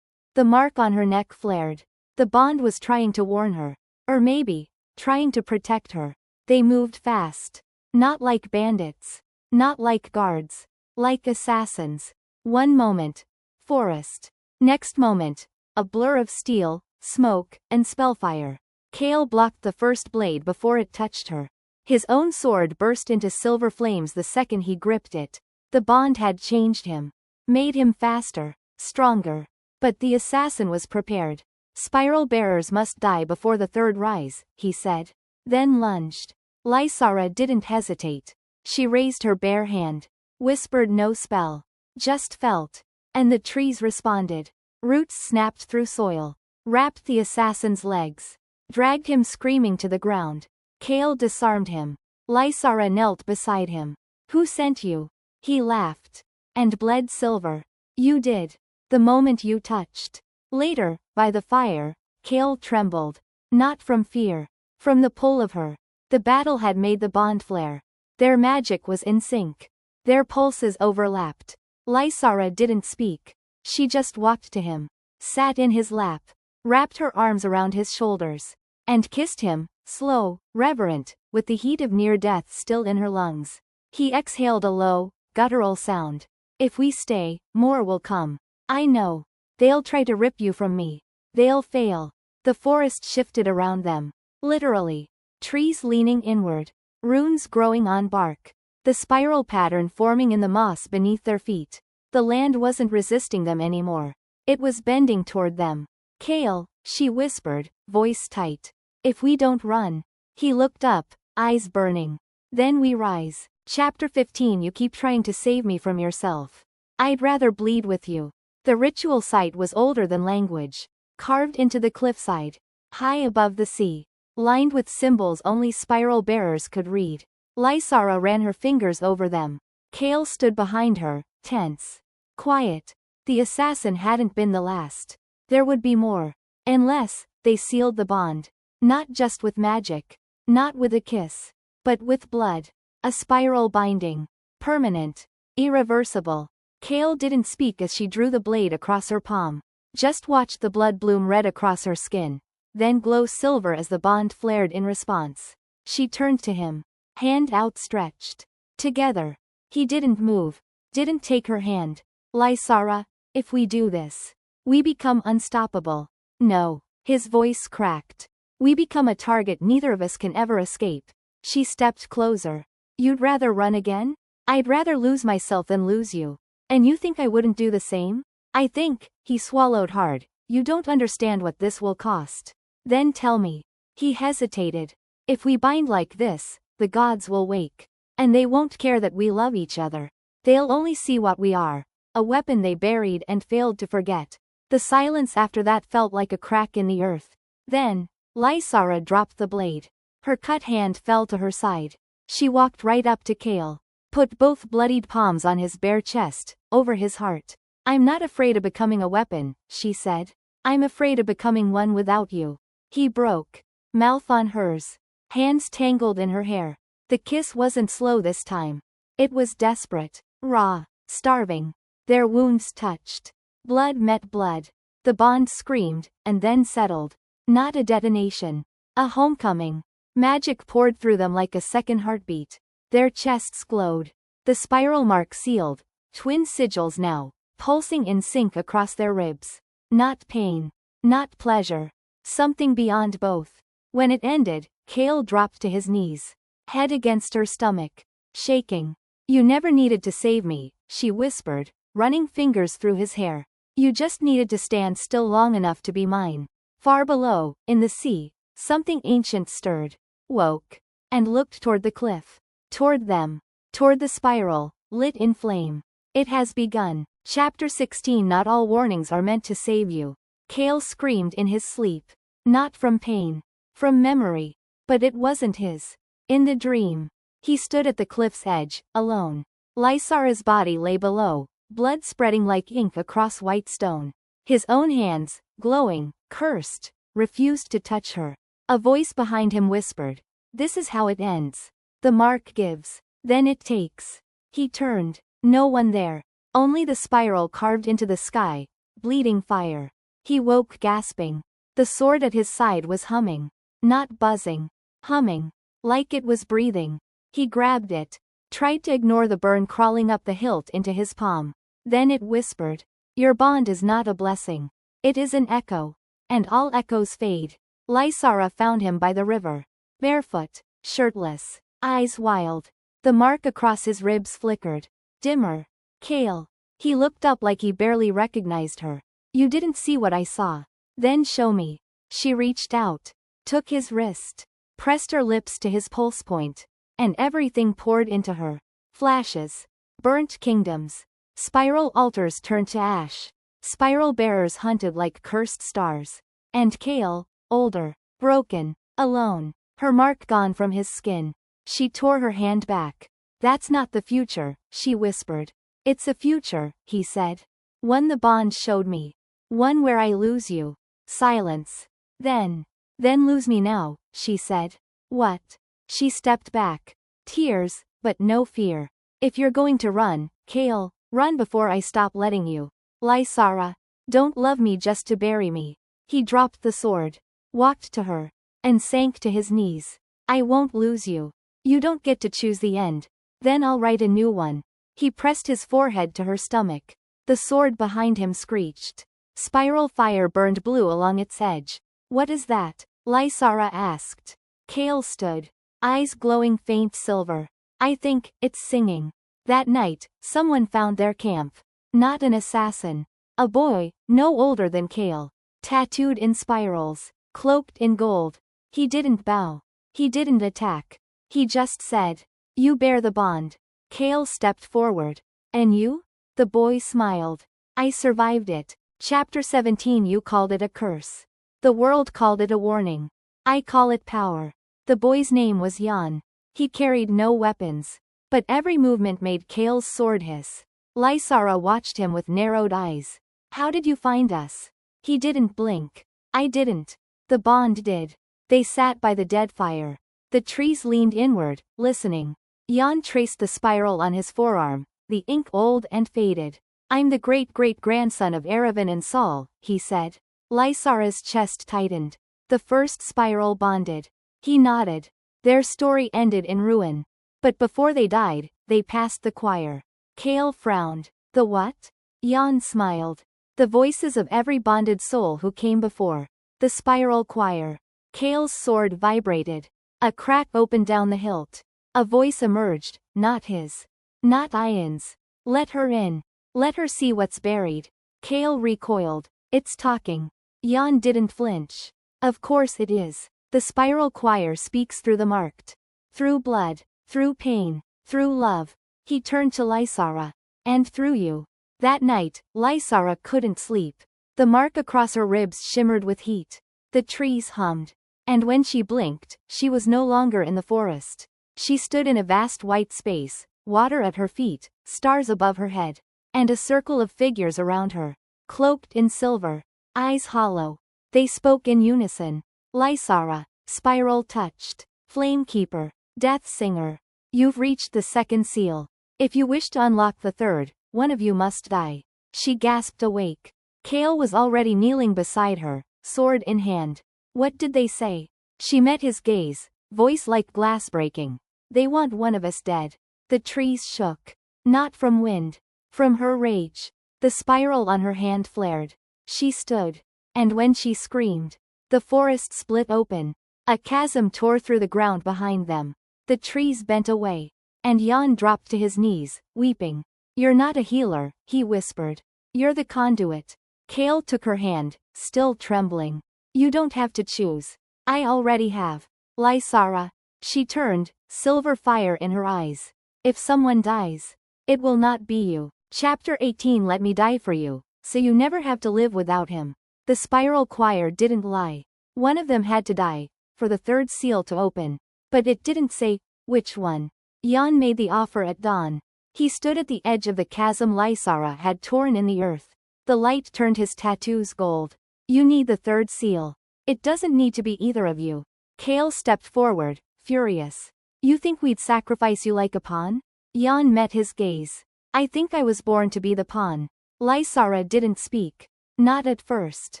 The mark on her neck flared. The bond was trying to warn her. Or maybe, trying to protect her. They moved fast. Not like bandits. Not like guards. Like assassins. One moment. Forest. Next moment. A blur of steel, smoke, and spellfire. Kael blocked the first blade before it touched her. His own sword burst into silver flames the second he gripped it. The bond had changed him. Made him faster. Stronger. But the assassin was prepared. Spiral bearers must die before the third rise, he said. Then lunged. Lysara didn't hesitate. She raised her bare hand. Whispered no spell. Just felt. And the trees responded. Roots snapped through soil. Wrapped the assassin's legs. Dragged him screaming to the ground. Kael disarmed him. Lysara knelt beside him. Who sent you? He laughed. And bled silver. You did. The moment you touched. Later, by the fire, Kael trembled. Not from fear. From the pull of her. The battle had made the bond flare. Their magic was in sync. Their pulses overlapped. Lysara didn't speak. She just walked to him. Sat in his lap. Wrapped her arms around his shoulders. And kissed him, slow, reverent, with the heat of near death still in her lungs. He exhaled a low, guttural sound. If we stay, more will come. I know. They'll try to rip you from me. They'll fail. The forest shifted around them. Literally. Trees leaning inward. Runes growing on bark. The spiral pattern forming in the moss beneath their feet. The land wasn't resisting them anymore. It was bending toward them. Kael, she whispered, voice tight. If we don't run. He looked up, eyes burning. Then we rise. Chapter 15. You keep trying to save me from yourself. I'd rather bleed with you. The ritual site was older than language. Carved into the cliffside. High above the sea. Lined with symbols only spiral bearers could read. Lysara ran her fingers over them. Kael stood behind her, tense. Quiet. The assassin hadn't been the last. There would be more. Unless, they sealed the bond. Not just with magic. Not with a kiss. But with blood. A spiral binding. Permanent. Irreversible. Kael didn't speak as she drew the blade across her palm. Just watched the blood bloom red across her skin. Then glow silver as the bond flared in response. She turned to him. Hand outstretched. Together. He didn't move. Didn't take her hand. Lysara, if we do this. We become unstoppable. No. His voice cracked. We become a target neither of us can ever escape. She stepped closer. You'd rather run again? I'd rather lose myself than lose you. And you think I wouldn't do the same? I think, he swallowed hard, you don't understand what this will cost. Then tell me. He hesitated. If we bind like this, the gods will wake. And they won't care that we love each other. They'll only see what we are. A weapon they buried and failed to forget. The silence after that felt like a crack in the earth. Then, Lysara dropped the blade. Her cut hand fell to her side. She walked right up to Kael. Put both bloodied palms on his bare chest, over his heart. I'm not afraid of becoming a weapon, she said. I'm afraid of becoming one without you. He broke. Mouth on hers. Hands tangled in her hair. The kiss wasn't slow this time. It was desperate. Raw. Starving. Their wounds touched. Blood met blood. The bond screamed, and then settled. Not a detonation. A homecoming. Magic poured through them like a second heartbeat. Their chests glowed. The spiral mark sealed. Twin sigils now, pulsing in sync across their ribs. Not pain. Not pleasure. Something beyond both. When it ended, Kael dropped to his knees. Head against her stomach. Shaking. You never needed to save me, she whispered, running fingers through his hair. You just needed to stand still long enough to be mine. Far below, in the sea, something ancient stirred. Woke. And looked toward the cliff. Toward them. Toward the spiral, lit in flame. It has begun. Chapter 16. Not all warnings are meant to save you. Kael screamed in his sleep. Not from pain. From memory. But it wasn't his. In the dream. He stood at the cliff's edge, alone. Lysara's body lay below, blood spreading like ink across white stone. His own hands, glowing, cursed, refused to touch her. A voice behind him whispered. This is how it ends. The mark gives. Then it takes. He turned. No one there. Only the spiral carved into the sky, bleeding fire. He woke gasping. The sword at his side was humming. Not buzzing. Humming. Like it was breathing. He grabbed it. Tried to ignore the burn crawling up the hilt into his palm. Then it whispered. Your bond is not a blessing. It is an echo. And all echoes fade. Lysara found him by the river. Barefoot. Shirtless. Eyes wild. The mark across his ribs flickered. Dimmer. Kael. He looked up like he barely recognized her. You didn't see what I saw. Then show me. She reached out. Took his wrist. Pressed her lips to his pulse point. And everything poured into her. Flashes. Burnt kingdoms. Spiral altars turned to ash. Spiral bearers hunted like cursed stars. And Kael, older, broken, alone. Her mark gone from his skin. She tore her hand back. That's not the future, she whispered. It's a future, he said. One the bond showed me. One where I lose you. Silence. Then lose me now, she said. What? She stepped back. Tears, but no fear. If you're going to run, Kael, run before I stop letting you. Lysara, don't love me just to bury me. He dropped the sword, walked to her, and sank to his knees. I won't lose you. You don't get to choose the end. Then I'll write a new one. He pressed his forehead to her stomach. The sword behind him screeched. Spiral fire burned blue along its edge. What is that? Lysara asked. Kael stood. Eyes glowing faint silver. I think it's singing. That night, someone found their camp. Not an assassin. A boy, no older than Kael. Tattooed in spirals. Cloaked in gold. He didn't bow. He didn't attack. He just said, you bear the bond. Kael stepped forward. And you? The boy smiled. I survived it. Chapter 17. You called it a curse. The world called it a warning. I call it power. The boy's name was Jan. He carried no weapons. But every movement made Kael's sword hiss. Lysara watched him with narrowed eyes. How did you find us? He didn't blink. I didn't. The bond did. They sat by the dead fire. The trees leaned inward, listening. Jan traced the spiral on his forearm, the ink old and faded. I'm the great-great-grandson of Erevan and Saul, he said. Lysara's chest tightened. The first spiral bonded. He nodded. Their story ended in ruin. But before they died, they passed the choir. Kael frowned. The what? Jan smiled. The voices of every bonded soul who came before. The spiral choir. Kael's sword vibrated. A crack opened down the hilt. A voice emerged, not his. Not Ian's. Let her in. Let her see what's buried. Kael recoiled. It's talking. Jan didn't flinch. Of course it is. The spiral choir speaks through the marked. Through blood. Through pain. Through love. He turned to Lysara. And through you. That night, Lysara couldn't sleep. The mark across her ribs shimmered with heat. The trees hummed. And when she blinked, she was no longer in the forest. She stood in a vast white space, water at her feet, stars above her head, and a circle of figures around her, cloaked in silver, eyes hollow. They spoke in unison. Lysara, spiral touched, flamekeeper, death singer. You've reached the second seal. If you wish to unlock the third, one of you must die. She gasped awake. Kael was already kneeling beside her, sword in hand. What did they say? She met his gaze, voice like glass breaking. They want one of us dead. The trees shook. Not from wind. From her rage. The spiral on her hand flared. She stood. And when she screamed, the forest split open. A chasm tore through the ground behind them. The trees bent away. And Jan dropped to his knees, weeping. You're not a healer, he whispered. You're the conduit. Kael took her hand, still trembling. You don't have to choose. I already have. Lysara. She turned, silver fire in her eyes. If someone dies, it will not be you. Chapter 18. Let me die for you, so you never have to live without him. The spiral choir didn't lie. One of them had to die, for the third seal to open. But it didn't say, which one. Jan made the offer at dawn. He stood at the edge of the chasm Lysara had torn in the earth. The light turned his tattoos gold. You need the third seal. It doesn't need to be either of you. Kael stepped forward, furious. You think we'd sacrifice you like a pawn? Jan met his gaze. I think I was born to be the pawn. Lysara didn't speak. Not at first.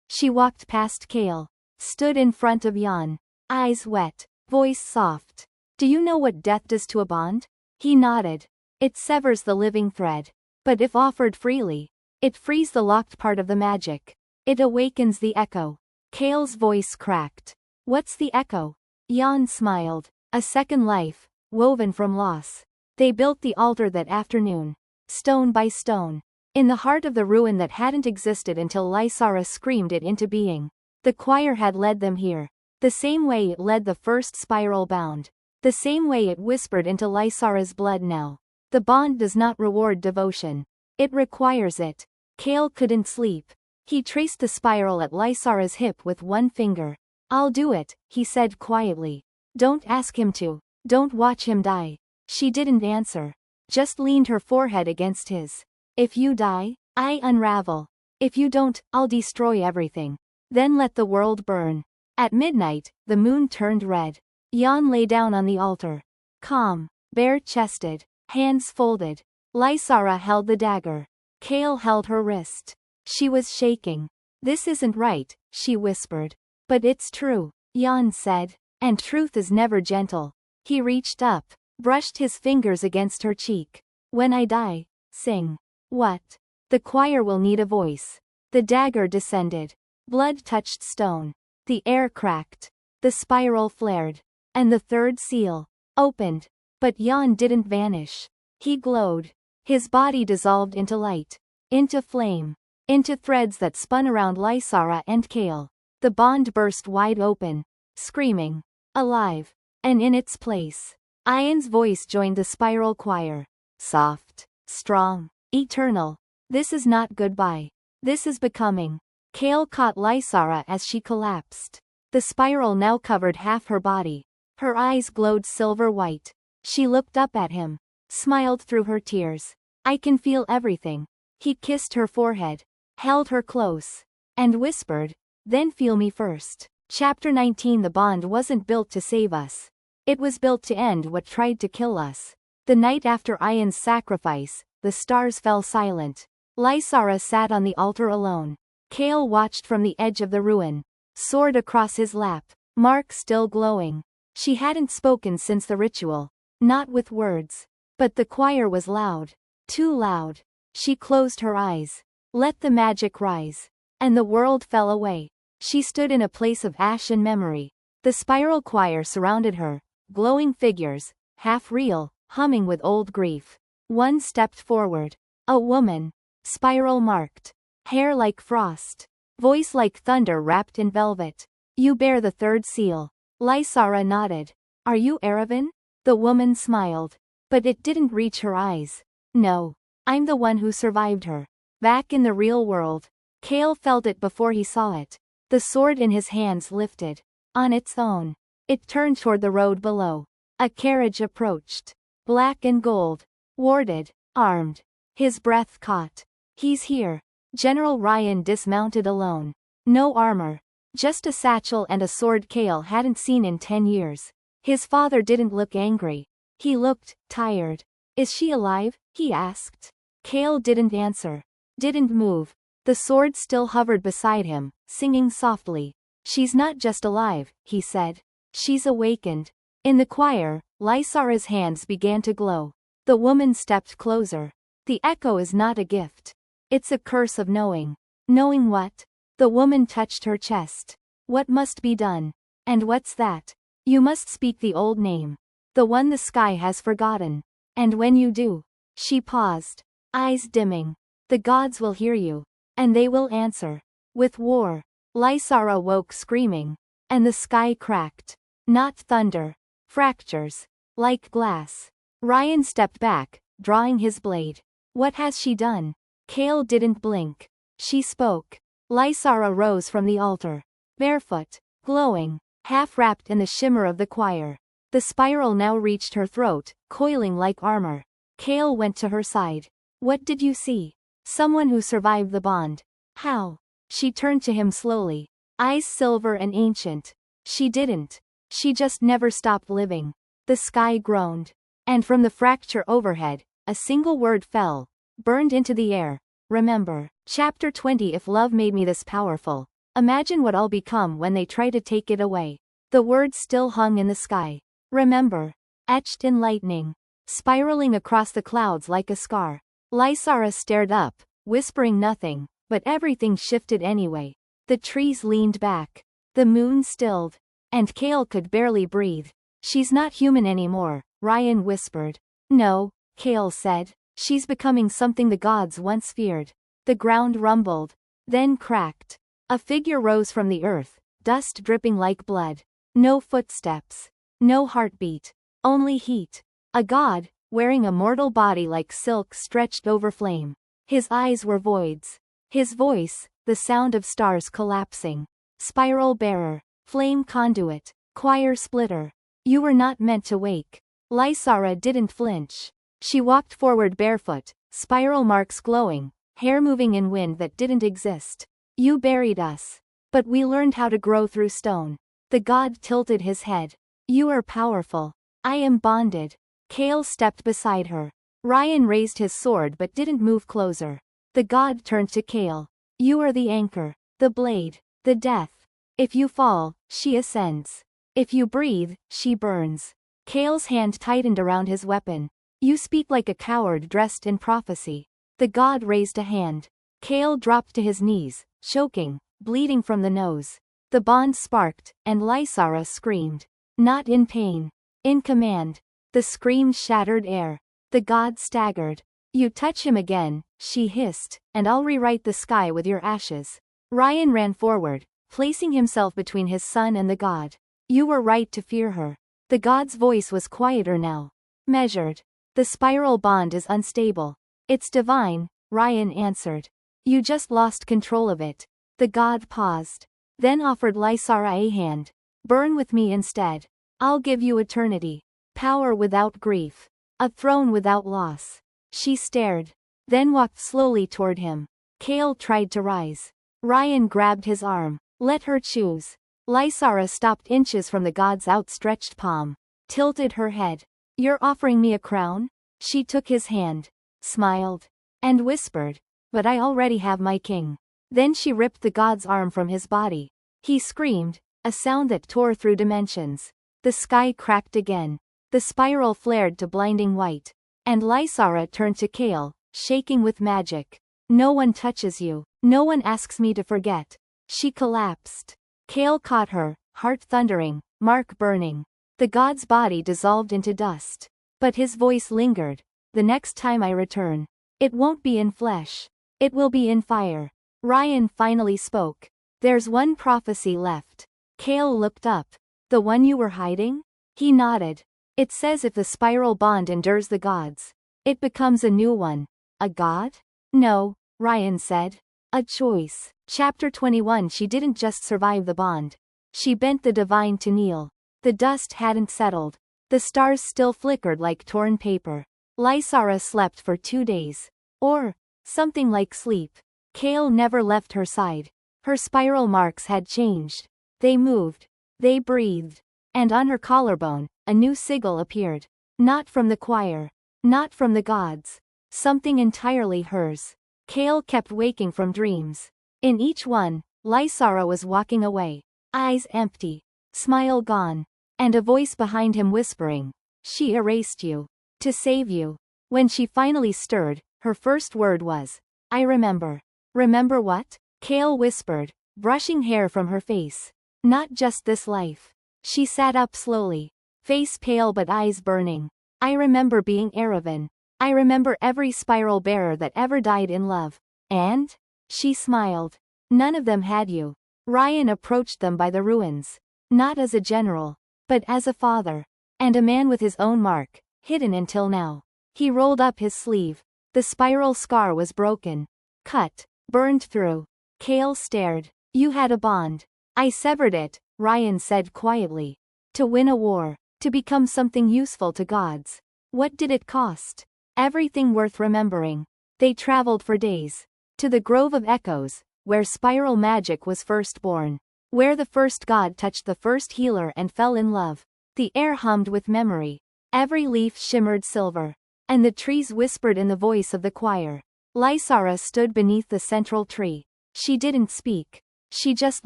She walked past Kael. Stood in front of Jan. Eyes wet. Voice soft. Do you know what death does to a bond? He nodded. It severs the living thread. But if offered freely, it frees the locked part of the magic. It awakens the echo. Kael's voice cracked. What's the echo? Jan smiled. A second life, woven from loss. They built the altar that afternoon. Stone by stone. In the heart of the ruin that hadn't existed until Lysara screamed it into being. The choir had led them here. The same way it led the first spiral bound. The same way it whispered into Lysara's blood now. The bond does not reward devotion. It requires it. Kael couldn't sleep. He traced the spiral at Lysara's hip with one finger. I'll do it, he said quietly. Don't ask him to. Don't watch him die. She didn't answer. Just leaned her forehead against his. If you die, I unravel. If you don't, I'll destroy everything. Then let the world burn. At midnight, the moon turned red. Jan lay down on the altar. Calm, bare-chested, hands folded. Lysara held the dagger. Kael held her wrist. She was shaking. This isn't right, she whispered. But it's true, Jan said. And truth is never gentle. He reached up, brushed his fingers against her cheek. When I die, sing. What? The choir will need a voice. The dagger descended. Blood touched stone. The air cracked. The spiral flared. And the third seal opened. But Jan didn't vanish. He glowed. His body dissolved into light. Into flame. Into threads that spun around Lysara and Kael. The bond burst wide open. Screaming. Alive. And in its place, Ian's voice joined the spiral choir. Soft. Strong. Eternal. This is not goodbye. This is becoming. Kael caught Lysara as she collapsed. The spiral now covered half her body. Her eyes glowed silver white. She looked up at him. Smiled through her tears. I can feel everything. He kissed her forehead. Held her close. And whispered, then feel me first. Chapter 19. The bond wasn't built to save us. It was built to end what tried to kill us. The night after Ian's sacrifice, the stars fell silent. Lysara sat on the altar alone. Kael watched from the edge of the ruin. Sword across his lap. Mark still glowing. She hadn't spoken since the ritual. Not with words. But the choir was loud. Too loud. She closed her eyes. Let the magic rise. And the world fell away. She stood in a place of ash and memory. The spiral choir surrounded her, glowing figures, half real, humming with old grief. One stepped forward. A woman. Spiral marked. Hair like frost. Voice like thunder wrapped in velvet. You bear the third seal. Lysara nodded. Are you Aravan? The woman smiled. But it didn't reach her eyes. No. I'm the one who survived her. Back in the real world. Kael felt it before he saw it. The sword in his hands lifted. On its own. It turned toward the road below. A carriage approached. Black and gold. Warded. Armed. His breath caught. He's here. General Ryan dismounted alone. No armor. Just a satchel and a sword Kael hadn't seen in 10 years. His father didn't look angry. He looked tired. Is she alive? He asked. Kael didn't answer. Didn't move. The sword still hovered beside him, singing softly. She's not just alive, he said. She's awakened. In the choir, Lysara's hands began to glow. The woman stepped closer. The echo is not a gift. It's a curse of knowing. Knowing what? The woman touched her chest. What must be done? And what's that? You must speak the old name. The one the sky has forgotten. And when you do. She paused. Eyes dimming. The gods will hear you. And they will answer. With war. Lysara woke screaming. And the sky cracked. Not thunder. Fractures. Like glass. Ryan stepped back, drawing his blade. What has she done? Kael didn't blink. She spoke. Lysara rose from the altar. Barefoot. Glowing. Half wrapped in the shimmer of the choir. The spiral now reached her throat, coiling like armor. Kael went to her side. What did you see? Someone who survived the bond. How? She turned to him slowly. Eyes silver and ancient. She didn't. She just never stopped living. The sky groaned. And from the fracture overhead, a single word fell, burned into the air. Remember. Chapter 20. If love made me this powerful, imagine what I'll become when they try to take it away. The words still hung in the sky. Remember. Etched in lightning. Spiraling across the clouds like a scar. Lysara stared up, whispering nothing, but everything shifted anyway. The trees leaned back. The moon stilled. And Kael could barely breathe. She's not human anymore, Ryan whispered. No, Kael said. She's becoming something the gods once feared. The ground rumbled. Then cracked. A figure rose from the earth, dust dripping like blood. No footsteps. No heartbeat. Only heat. A god, wearing a mortal body like silk stretched over flame. His eyes were voids. His voice, the sound of stars collapsing. Spiral bearer. Flame conduit. Choir splitter. You were not meant to wake. Lysara didn't flinch. She walked forward barefoot, spiral marks glowing, hair moving in wind that didn't exist. You buried us. But we learned how to grow through stone. The god tilted his head. You are powerful. I am bonded. Kael stepped beside her. Ryan raised his sword but didn't move closer. The god turned to Kael. You are the anchor, the blade, the death. If you fall, she ascends. If you breathe, she burns. Kael's hand tightened around his weapon. You speak like a coward dressed in prophecy. The god raised a hand. Kael dropped to his knees, choking, bleeding from the nose. The bond sparked, and Lysara screamed. Not in pain. In command. The scream shattered air. The god staggered. You touch him again, she hissed, and I'll rewrite the sky with your ashes. Ryan ran forward, placing himself between his son and the god. You were right to fear her. The god's voice was quieter now. Measured. The spiral bond is unstable. It's divine, Ryan answered. You just lost control of it. The god paused. Then offered Lysara a hand. Burn with me instead. I'll give you eternity. Power without grief. A throne without loss. She stared. Then walked slowly toward him. Kael tried to rise. Ryan grabbed his arm. Let her choose. Lysara stopped inches from the god's outstretched palm. Tilted her head. You're offering me a crown? She took his hand. Smiled. And whispered. But I already have my king. Then she ripped the god's arm from his body. He screamed, a sound that tore through dimensions. The sky cracked again. The spiral flared to blinding white. And Lysara turned to Kael, shaking with magic. No one touches you. No one asks me to forget. She collapsed. Kael caught her, heart thundering, mark burning. The god's body dissolved into dust. But his voice lingered. The next time I return, it won't be in flesh. It will be in fire. Ryan finally spoke. There's one prophecy left. Kael looked up. The one you were hiding? He nodded. It says if the spiral bond endures the gods, it becomes a new one. A god? No, Ryan said. A choice. Chapter 21. She didn't just survive the bond. She bent the divine to kneel. The dust hadn't settled. The stars still flickered like torn paper. Lysara slept for 2 days. Or something like sleep. Kael never left her side. Her spiral marks had changed. They moved. They breathed. And on her collarbone, a new sigil appeared. Not from the choir. Not from the gods. Something entirely hers. Kael kept waking from dreams. In each one, Lysara was walking away. Eyes empty. Smile gone. And a voice behind him whispering. She erased you. To save you. When she finally stirred, her first word was, I remember. Remember what? Kael whispered, brushing hair from her face. Not just this life. She sat up slowly. Face pale but eyes burning. I remember being Aravan. I remember every spiral bearer that ever died in love. And? She smiled. None of them had you. Ryan approached them by the ruins. Not as a general. But as a father. And a man with his own mark, hidden until now. He rolled up his sleeve. The spiral scar was broken. Cut. Burned through. Kael stared. You had a bond. I severed it, Ryan said quietly. To win a war. To become something useful to gods. What did it cost? Everything worth remembering. They traveled for days. To the Grove of Echoes, where spiral magic was first born. Where the first god touched the first healer and fell in love. The air hummed with memory. Every leaf shimmered silver. And the trees whispered in the voice of the choir. Lysara stood beneath the central tree. She didn't speak. She just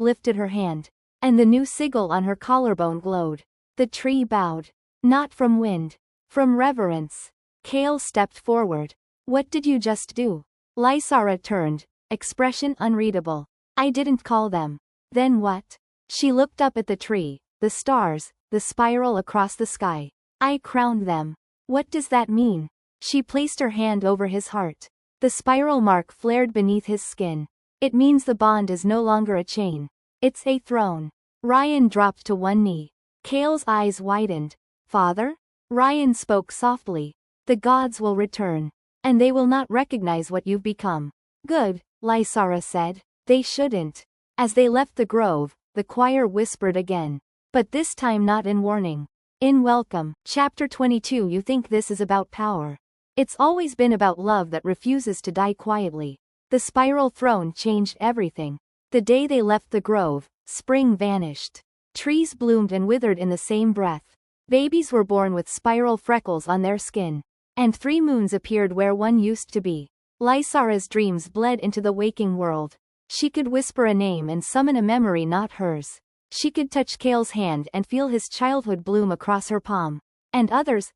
lifted her hand. And the new sigil on her collarbone glowed. The tree bowed. Not from wind. From reverence. Kael stepped forward. What did you just do? Lysara turned, expression unreadable. I didn't call them. Then what? She looked up at the tree, the stars, the spiral across the sky. I crowned them. What does that mean? She placed her hand over his heart. The spiral mark flared beneath his skin. It means the bond is no longer a chain. It's a throne. Ryan dropped to one knee. Kael's eyes widened. Father? Ryan spoke softly. The gods will return. And they will not recognize what you've become. Good, Lysara said. They shouldn't. As they left the grove, the choir whispered again. But this time not in warning. In welcome. Chapter 22. You think this is about power. It's always been about love that refuses to die quietly. The spiral throne changed everything. The day they left the grove, spring vanished. Trees bloomed and withered in the same breath. Babies were born with spiral freckles on their skin. And 3 moons appeared where one used to be. Lysara's dreams bled into the waking world. She could whisper a name and summon a memory not hers. She could touch Kael's hand and feel his childhood bloom across her palm. And others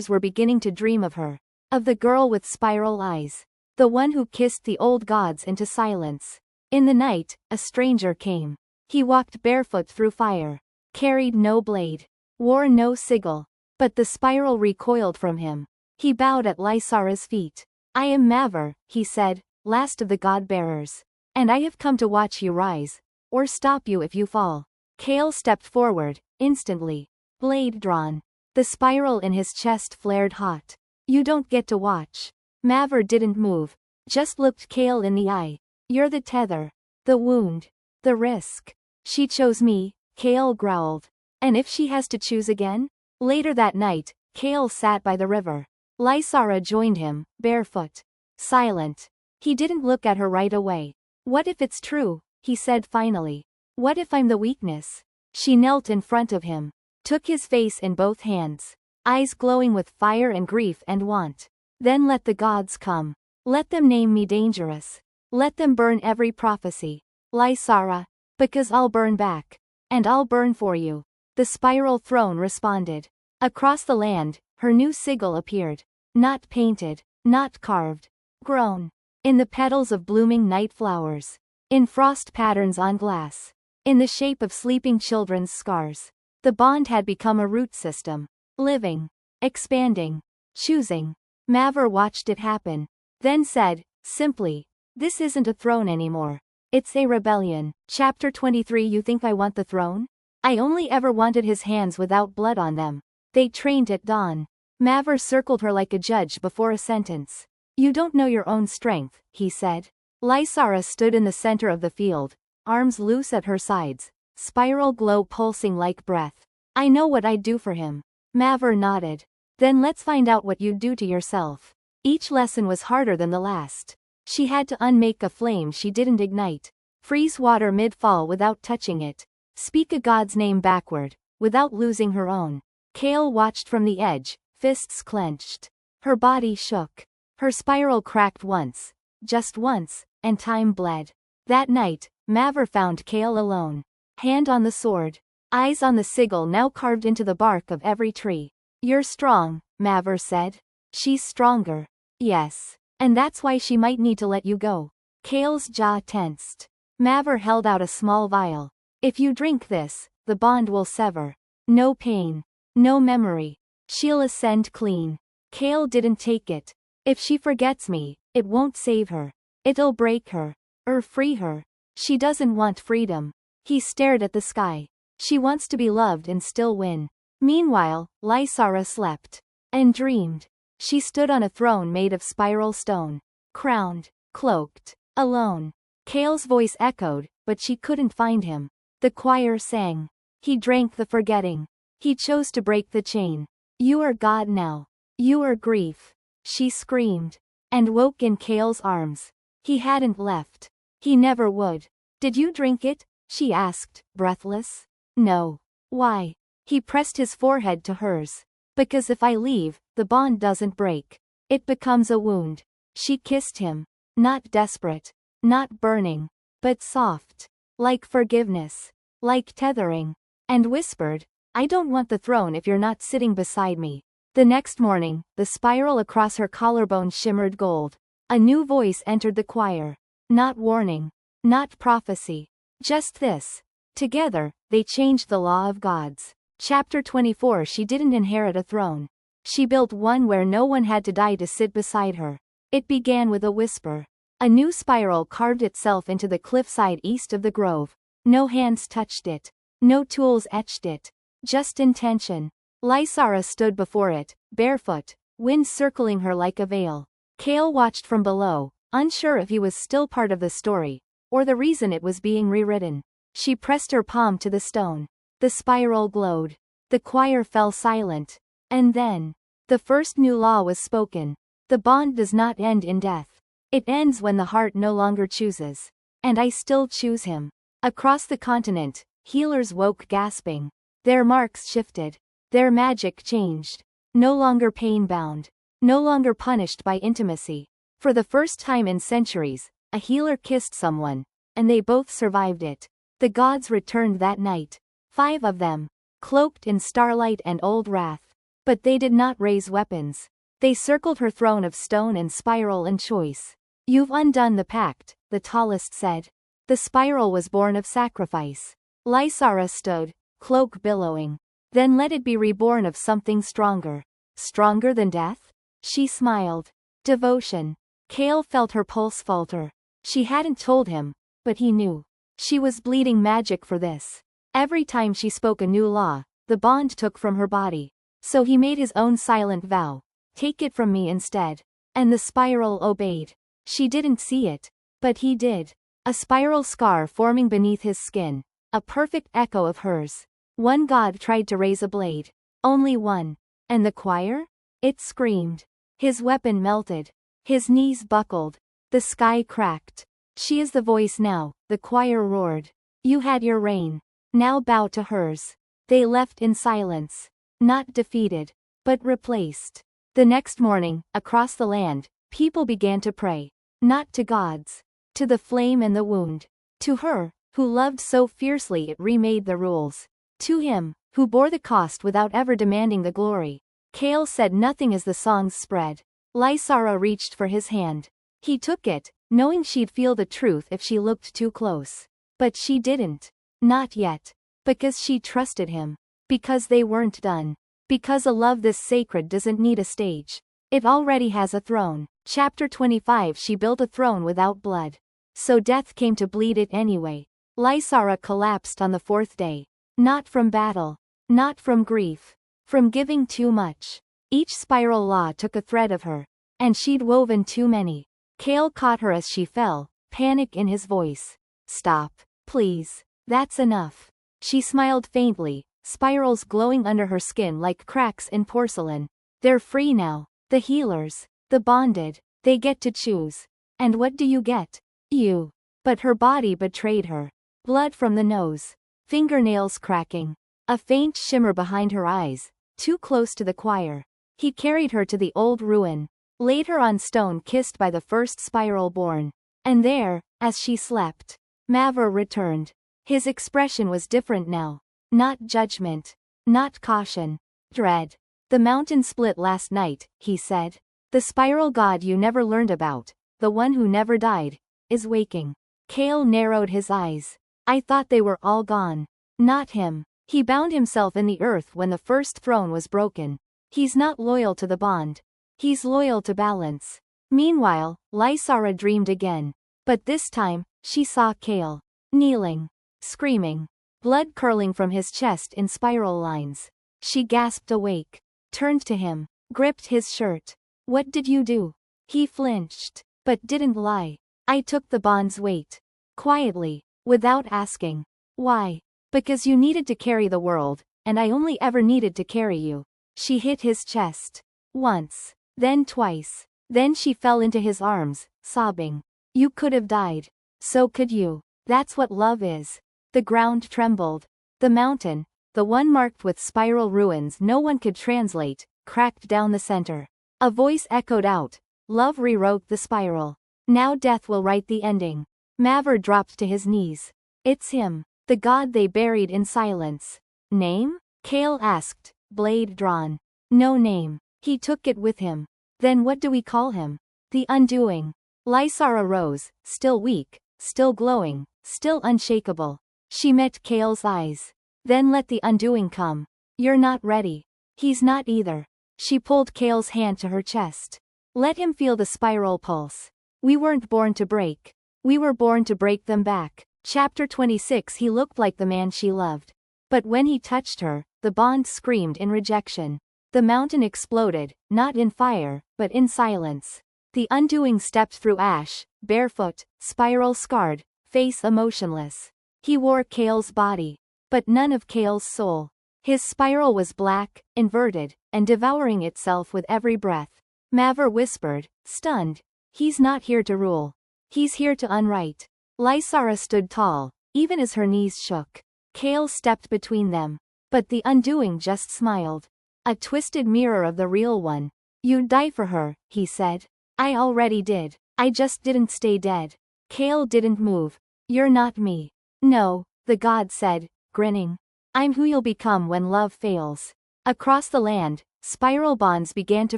were beginning to dream of her. Of the girl with spiral eyes. The one who kissed the old gods into silence. In the night, a stranger came. He walked barefoot through fire. Carried no blade. Wore no sigil. But the spiral recoiled from him. He bowed at Lysara's feet. I am Maver, he said, last of the god-bearers. And I have come to watch you rise. Or stop you if you fall. Kael stepped forward, instantly. Blade drawn. The spiral in his chest flared hot. You don't get to watch. Maver didn't move. Just looked Kael in the eye. You're the tether. The wound. The risk. She chose me, Kael growled. And if she has to choose again? Later that night, Kael sat by the river. Lysara joined him, barefoot. Silent. He didn't look at her right away. What if it's true? He said finally. What if I'm the weakness? She knelt in front of him. Took his face in both hands. Eyes glowing with fire and grief and want. Then let the gods come. Let them name me dangerous. Let them burn every prophecy. Lysara. Because I'll burn back. And I'll burn for you. The spiral throne responded. Across the land, her new sigil appeared. Not painted. Not carved. Grown. In the petals of blooming night flowers. In frost patterns on glass. In the shape of sleeping children's scars. The bond had become a root system. Living. Expanding. Choosing. Maver watched it happen. Then said, simply, this isn't a throne anymore. It's a rebellion. Chapter 23. You think I want the throne? I only ever wanted his hands without blood on them. They trained at dawn. Maver circled her like a judge before a sentence. You don't know your own strength, he said. Lysara stood in the center of the field, arms loose at her sides, spiral glow pulsing like breath. I know what I'd do for him. Maver nodded. Then let's find out what you'd do to yourself. Each lesson was harder than the last. She had to unmake a flame she didn't ignite. Freeze water mid-fall without touching it. Speak a god's name backward, without losing her own. Kael watched from the edge, fists clenched. Her body shook. Her spiral cracked once. Just once, and time bled. That night, Maver found Kael alone. Hand on the sword. Eyes on the sigil now carved into the bark of every tree. You're strong, Maver said. She's stronger. Yes. And that's why she might need to let you go. Kael's jaw tensed. Maver held out a small vial. If you drink this, the bond will sever. No pain. No memory. She'll ascend clean. Kael didn't take it. If she forgets me, it won't save her. It'll break her. Or free her. She doesn't want freedom. He stared at the sky. She wants to be loved and still win. Meanwhile, Lysara slept. And dreamed. She stood on a throne made of spiral stone. Crowned. Cloaked. Alone. Kael's voice echoed, but she couldn't find him. The choir sang. He drank the forgetting. He chose to break the chain. You are God now. You are grief. She screamed. And woke in Kael's arms. He hadn't left. He never would. Did you drink it? She asked, breathless. No. Why? He pressed his forehead to hers. Because if I leave, the bond doesn't break. It becomes a wound. She kissed him. Not desperate. Not burning. But soft. Like forgiveness. Like tethering. And whispered, I don't want the throne if you're not sitting beside me. The next morning, the spiral across her collarbone shimmered gold. A new voice entered the choir. Not warning. Not prophecy. Just this. Together, they changed the law of gods. Chapter 24. She didn't inherit a throne. She built one where no one had to die to sit beside her. It began with a whisper. A new spiral carved itself into the cliffside east of the grove. No hands touched it. No tools etched it. Just intention. Lysara stood before it, barefoot, wind circling her like a veil. Kael watched from below, unsure if he was still part of the story, or the reason it was being rewritten. She pressed her palm to the stone. The spiral glowed. The choir fell silent. And then, the first new law was spoken. The bond does not end in death. It ends when the heart no longer chooses. And I still choose him. Across the continent, healers woke gasping. Their marks shifted. Their magic changed. No longer pain-bound. No longer punished by intimacy. For the first time in centuries, a healer kissed someone, and they both survived it. The gods returned that night. 5 of them, cloaked in starlight and old wrath. But they did not raise weapons. They circled her throne of stone and spiral and choice. You've undone the pact, the tallest said. The spiral was born of sacrifice. Lysara stood, cloak billowing. Then let it be reborn of something stronger. Stronger than death? She smiled. Devotion. Kael felt her pulse falter. She hadn't told him, but he knew. She was bleeding magic for this. Every time she spoke a new law, the bond took from her body. So he made his own silent vow. Take it from me instead. And the spiral obeyed. She didn't see it. But he did. A spiral scar forming beneath his skin. A perfect echo of hers. One god tried to raise a blade. Only one. And the choir? It screamed. His weapon melted. His knees buckled. The sky cracked. She is the voice now, the choir roared. You had your reign. Now bow to hers. They left in silence. Not defeated. But replaced. The next morning, across the land, people began to pray. Not to gods. To the flame and the wound. To her, who loved so fiercely it remade the rules. To him, who bore the cost without ever demanding the glory. Kael said nothing as the songs spread. Lysara reached for his hand. He took it, knowing she'd feel the truth if she looked too close. But she didn't. Not yet. Because she trusted him. Because they weren't done. Because a love this sacred doesn't need a stage. It already has a throne. Chapter 25. She built a throne without blood. So death came to bleed it anyway. Lysara collapsed on the 4th day. Not from battle. Not from grief. From giving too much. Each spiral law took a thread of her. And she'd woven too many. Kael caught her as she fell, panic in his voice. Stop. Please. That's enough. She smiled faintly, spirals glowing under her skin like cracks in porcelain. They're free now. The healers. The bonded. They get to choose. And what do you get? You. But her body betrayed her. Blood from the nose. Fingernails cracking. A faint shimmer behind her eyes, too close to the choir. He carried her to the old ruin, laid her on stone kissed by the first spiral born. And there, as she slept, Mavor returned. His expression was different now. Not judgment. Not caution. Dread. The mountain split last night, he said. The spiral god you never learned about, the one who never died, is waking. Kael narrowed his eyes. I thought they were all gone. Not him. He bound himself in the earth when the first throne was broken. He's not loyal to the bond. He's loyal to balance. Meanwhile, Lysara dreamed again. But this time, she saw Kael. Kneeling. Screaming. Blood curling from his chest in spiral lines. She gasped awake. Turned to him. Gripped his shirt. What did you do? He flinched. But didn't lie. I took the bond's weight. Quietly. Without asking. Why? Because you needed to carry the world, and I only ever needed to carry you. She hit his chest. Once. Then twice. Then she fell into his arms, sobbing. You could have died. So could you. That's what love is. The ground trembled. The mountain, the one marked with spiral ruins no one could translate, cracked down the center. A voice echoed out, "Love rewrote the spiral. Now death will write the ending." Maver dropped to his knees. "It's him. The god they buried in silence." "Name?" Kael asked, blade drawn. "No name. He took it with him." "Then what do we call him?" "The Undoing." Lysara rose, still weak, still glowing, still unshakable. She met Kael's eyes. "Then let the Undoing come." "You're not ready." "He's not either." She pulled Kael's hand to her chest. "Let him feel the spiral pulse. We weren't born to break. We were born to break them back." Chapter 26. He looked like the man she loved. But when he touched her, the bond screamed in rejection. The mountain exploded, not in fire, but in silence. The Undoing stepped through ash, barefoot, spiral scarred, face emotionless. He wore Kael's body, but none of Kael's soul. His spiral was black, inverted, and devouring itself with every breath. Maver whispered, stunned, "He's not here to rule. He's here to unwrite." Lysara stood tall, even as her knees shook. Kael stepped between them. But the Undoing just smiled. A twisted mirror of the real one. "You'd die for her," he said. "I already did. I just didn't stay dead." Kael didn't move. "You're not me." "No," the god said, grinning. "I'm who you'll become when love fails." Across the land, spiral bonds began to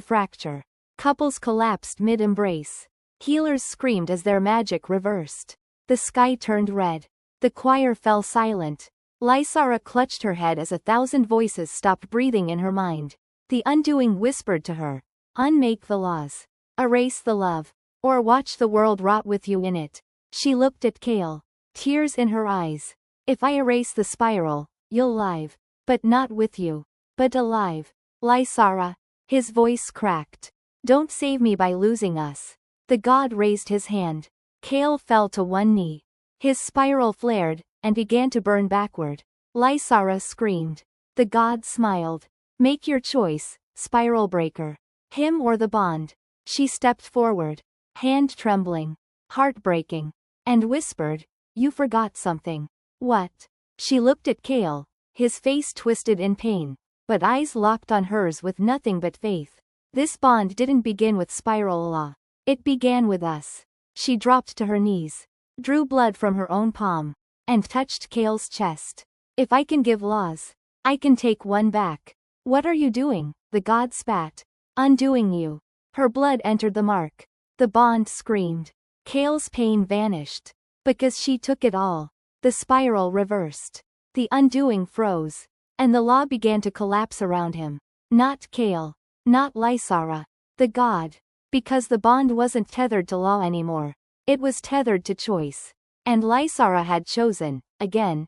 fracture. Couples collapsed mid-embrace. Healers screamed as their magic reversed. The sky turned red. The choir fell silent. Lysara clutched her head as 1,000 voices stopped breathing in her mind. The Undoing whispered to her, "Unmake the laws. Erase the love. Or watch the world rot with you in it." She looked at Kael, tears in her eyes. "If I erase the spiral, you'll live. But not with you. But alive." "Lysara." His voice cracked. "Don't save me by losing us." The god raised his hand. Kael fell to one knee. His spiral flared, and began to burn backward. Lysara screamed. The god smiled. "Make your choice, spiral breaker. Him or the bond." She stepped forward, hand trembling, heartbreaking, and whispered, "You forgot something." "What?" She looked at Kael, his face twisted in pain, but eyes locked on hers with nothing but faith. "This bond didn't begin with spiral law. It began with us." She dropped to her knees, drew blood from her own palm, and touched Kael's chest. "If I can give laws, I can take one back." "What are you doing?" the god spat. "Undoing you." Her blood entered the mark. The bond screamed. Kael's pain vanished. Because she took it all. The spiral reversed. The Undoing froze. And the law began to collapse around him. Not Kael. Not Lysara. The god. Because the bond wasn't tethered to law anymore. It was tethered to choice. And Lysara had chosen, again,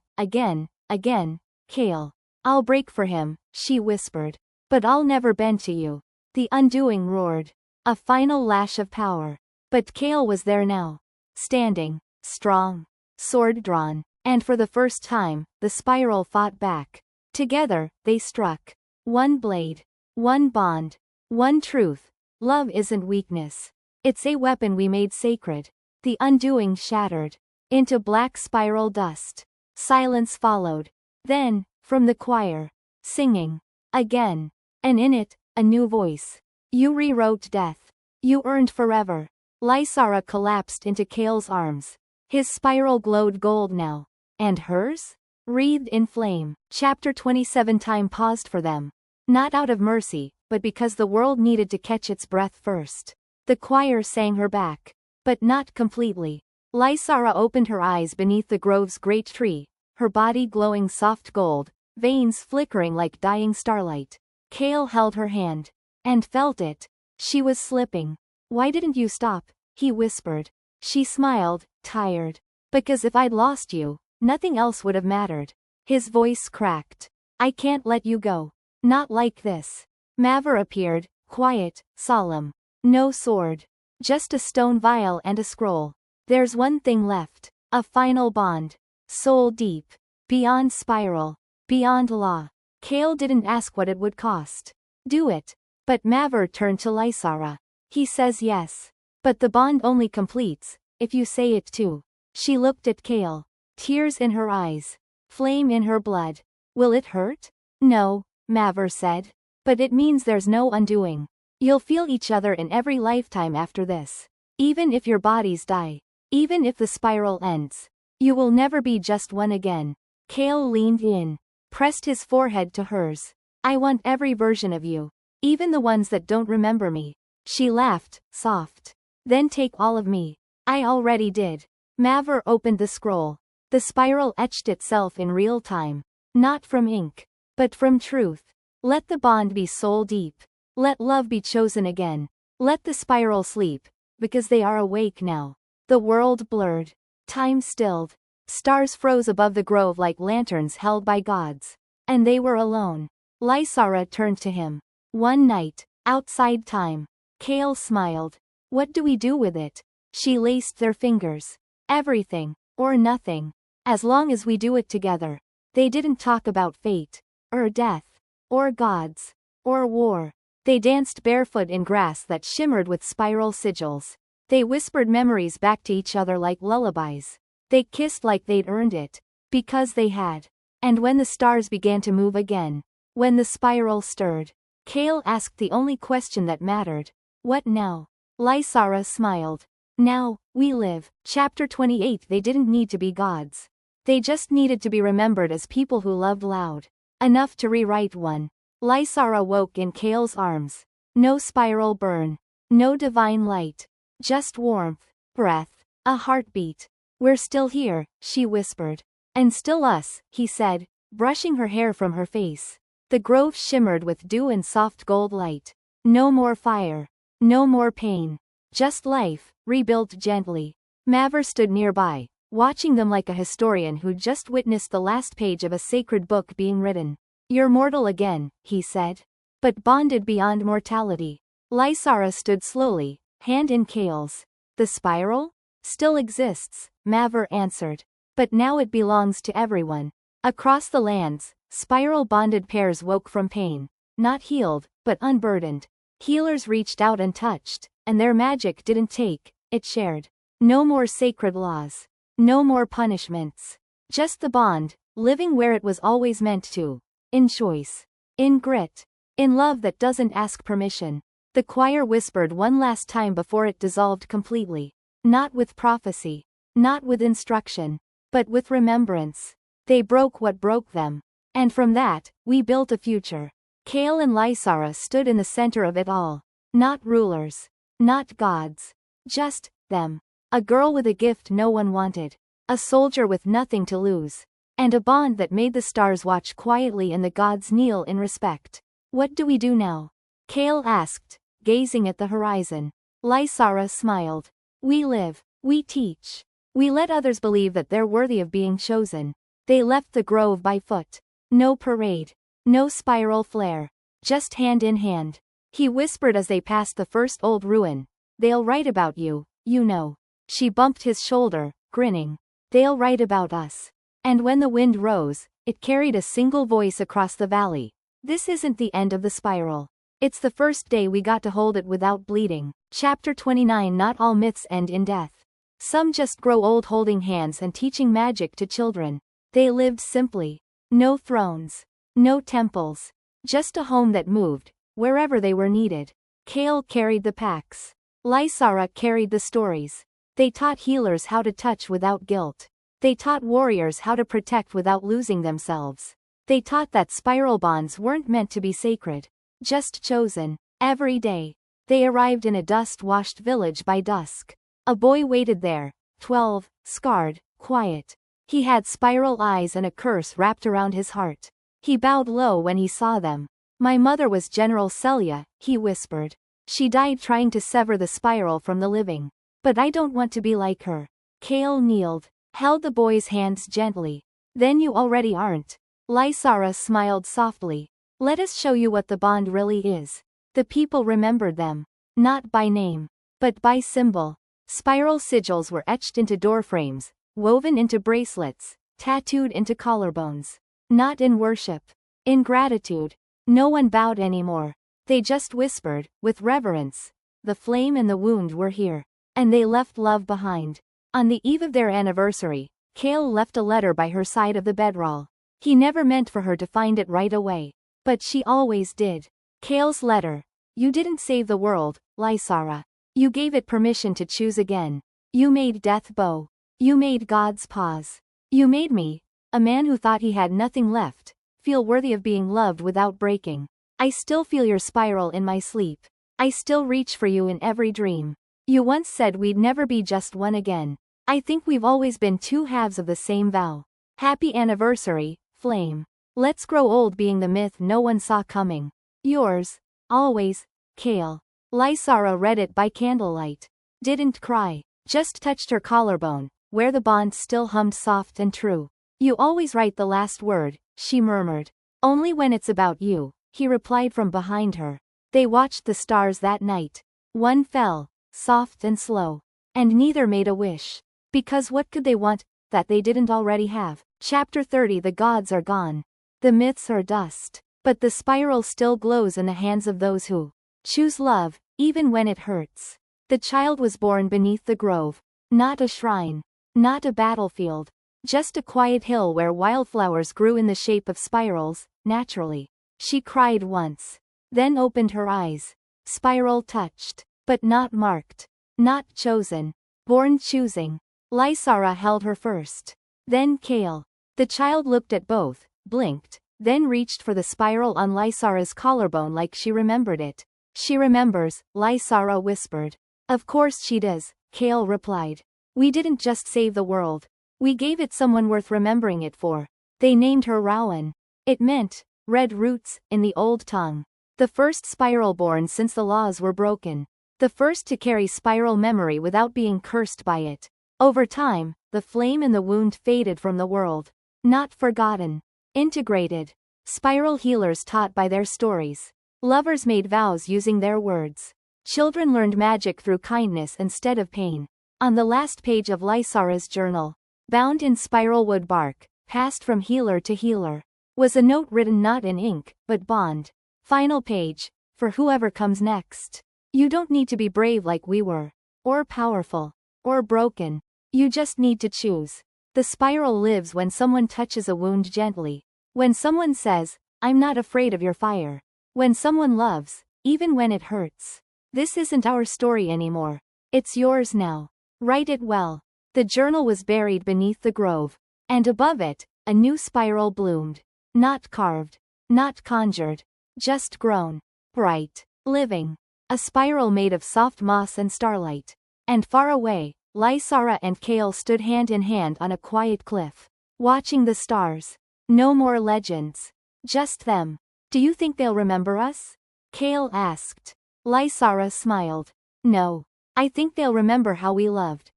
Kael. "I'll break for him," she whispered. "But I'll never bend to you." The Undoing roared. A final lash of power. But Kael was there now. Standing, strong, sword drawn. And for the first time, the spiral fought back. Together, they struck. One blade. One bond. One truth. Love isn't weakness. It's a weapon we made sacred. The Undoing shattered. Into black spiral dust. Silence followed. Then, from the choir. Singing. Again. And in it, a new voice. "You rewrote death. You earned forever." Lysara collapsed into Kael's arms. His spiral glowed gold now. And hers? Wreathed in flame. Chapter 27. Time paused for them. Not out of mercy, but because the world needed to catch its breath first. The choir sang her back. But not completely. Lysara opened her eyes beneath the grove's great tree, her body glowing soft gold, veins flickering like dying starlight. Kael held her hand. And felt it. She was slipping. "Why didn't you stop?" he whispered. She smiled, tired. "Because if I'd lost you, nothing else would have mattered." His voice cracked. "I can't let you go. Not like this." Maver appeared, quiet, solemn. No sword. Just a stone vial and a scroll. "There's one thing left. A final bond. Soul deep. Beyond spiral. Beyond law." Kael didn't ask what it would cost. "Do it." But Maver turned to Lysara. "He says yes. But the bond only completes if you say it too." She looked at Kael. Tears in her eyes. Flame in her blood. Will it hurt? No, Maver said. But it means there's no undoing. You'll feel each other in every lifetime after this. Even if your bodies die. Even if the spiral ends. You will never be just one again. Kael leaned in, pressed his forehead to hers. I want every version of you. Even the ones that don't remember me. She laughed, soft. Then take all of me. I already did. Maver opened the scroll. The spiral etched itself in real time. Not from ink. But from truth. Let the bond be soul deep. Let love be chosen again. Let the spiral sleep. Because they are awake now. The world blurred. Time stilled. Stars froze above the grove like lanterns held by gods. And they were alone. Lysara turned to him. One night, outside time. Kael smiled. What do we do with it? She laced their fingers. Everything. Or nothing. As long as we do it together. They didn't talk about fate. Or death. Or gods. Or war. They danced barefoot in grass that shimmered with spiral sigils. They whispered memories back to each other like lullabies. They kissed like they'd earned it. Because they had. And when the stars began to move again. When the spiral stirred. Kael asked the only question that mattered. What now? Lysara smiled. Now, we live. Chapter 28. They didn't need to be gods. They just needed to be remembered as people who loved loud. Enough to rewrite one. Lysara woke in Kael's arms. No spiral burn. No divine light. Just warmth. Breath. A heartbeat. We're still here, she whispered. And still us, he said, brushing her hair from her face. The grove shimmered with dew and soft gold light. No more fire. No more pain. Just life, rebuilt gently. Maver stood nearby, watching them like a historian who'd just witnessed the last page of a sacred book being written. You're mortal again, he said. But bonded beyond mortality. Lysara stood slowly, hand in Kael's. The spiral? Still exists, Maver answered. But now it belongs to everyone. Across the lands, spiral-bonded pairs woke from pain. Not healed, but unburdened. Healers reached out and touched, and their magic didn't take, it shared. No more sacred laws. No more punishments. Just the bond, living where it was always meant to. In choice. In grit. In love that doesn't ask permission. The choir whispered one last time before it dissolved completely. Not with prophecy. Not with instruction. But with remembrance. They broke what broke them. And from that, we built a future. Kael and Lysara stood in the center of it all. Not rulers. Not gods. Just them. A girl with a gift no one wanted. A soldier with nothing to lose. And a bond that made the stars watch quietly and the gods kneel in respect. What do we do now? Kael asked, gazing at the horizon. Lysara smiled. We live. We teach. We let others believe that they're worthy of being chosen. They left the grove by foot. No parade. No spiral flare. Just hand in hand. He whispered as they passed the first old ruin. They'll write about you, you know. She bumped his shoulder, grinning. They'll write about us. And when the wind rose, it carried a single voice across the valley. This isn't the end of the spiral. It's the first day we got to hold it without bleeding. Chapter 29. Not all myths end in death. Some just grow old holding hands and teaching magic to children. They lived simply. No thrones. No temples. Just a home that moved, wherever they were needed. Kael carried the packs. Lysara carried the stories. They taught healers how to touch without guilt. They taught warriors how to protect without losing themselves. They taught that spiral bonds weren't meant to be sacred. Just chosen. Every day. They arrived in a dust-washed village by dusk. A boy waited there, 12, scarred, quiet. He had spiral eyes and a curse wrapped around his heart. He bowed low when he saw them. My mother was General Celia, he whispered. She died trying to sever the spiral from the living. But I don't want to be like her. Kael kneeled, held the boy's hands gently. Then you already aren't. Lysara smiled softly. Let us show you what the bond really is. The people remembered them. Not by name. But by symbol. Spiral sigils were etched into doorframes, woven into bracelets, tattooed into collarbones. Not in worship. In gratitude. No one bowed anymore. They just whispered, with reverence. The flame and the wound were here. And they left love behind. On the eve of their anniversary, Kael left a letter by her side of the bedroll. He never meant for her to find it right away. But she always did. Kael's letter. You didn't save the world, Lysara. You gave it permission to choose again. You made death bow. You made God's pause. You made me, a man who thought he had nothing left, feel worthy of being loved without breaking. I still feel your spiral in my sleep. I still reach for you in every dream. You once said we'd never be just one again. I think we've always been two halves of the same vow. Happy anniversary, Flame. Let's grow old being the myth no one saw coming. Yours, always, Kael. Lysara read it by candlelight. Didn't cry. Just touched her collarbone, where the bond still hummed soft and true. You always write the last word, she murmured. Only when it's about you, he replied from behind her. They watched the stars that night. One fell, soft and slow. And neither made a wish. Because what could they want, that they didn't already have? Chapter 30. The gods are gone. The myths are dust. But the spiral still glows in the hands of those who choose love, even when it hurts. The child was born beneath the grove. Not a shrine. Not a battlefield. Just a quiet hill where wildflowers grew in the shape of spirals, naturally. She cried once. Then opened her eyes. Spiral touched. But not marked. Not chosen. Born choosing. Lysara held her first. Then Kael. The child looked at both, blinked, then reached for the spiral on Lysara's collarbone like she remembered it. She remembers, Lysara whispered. Of course she does, Kael replied. We didn't just save the world. We gave it someone worth remembering it for. They named her Rowan. It meant, red roots, in the old tongue. The first spiral born since the laws were broken. The first to carry spiral memory without being cursed by it. Over time, the flame and the wound faded from the world. Not forgotten. Integrated. Spiral healers taught by their stories. Lovers made vows using their words. Children learned magic through kindness instead of pain. On the last page of Lysara's journal, bound in spiral wood bark, passed from healer to healer, was a note written not in ink, but bond. Final page, for whoever comes next. You don't need to be brave like we were. Or powerful. Or broken. You just need to choose. The spiral lives when someone touches a wound gently. When someone says, I'm not afraid of your fire. When someone loves, even when it hurts. This isn't our story anymore. It's yours now. Write it well. The journal was buried beneath the grove. And above it, a new spiral bloomed. Not carved. Not conjured. Just grown. Bright. Living. A spiral made of soft moss and starlight. And far away, Lysara and Kael stood hand in hand on a quiet cliff. Watching the stars. No more legends. Just them. Do you think they'll remember us? Kael asked. Lysara smiled. No. I think they'll remember how we loved.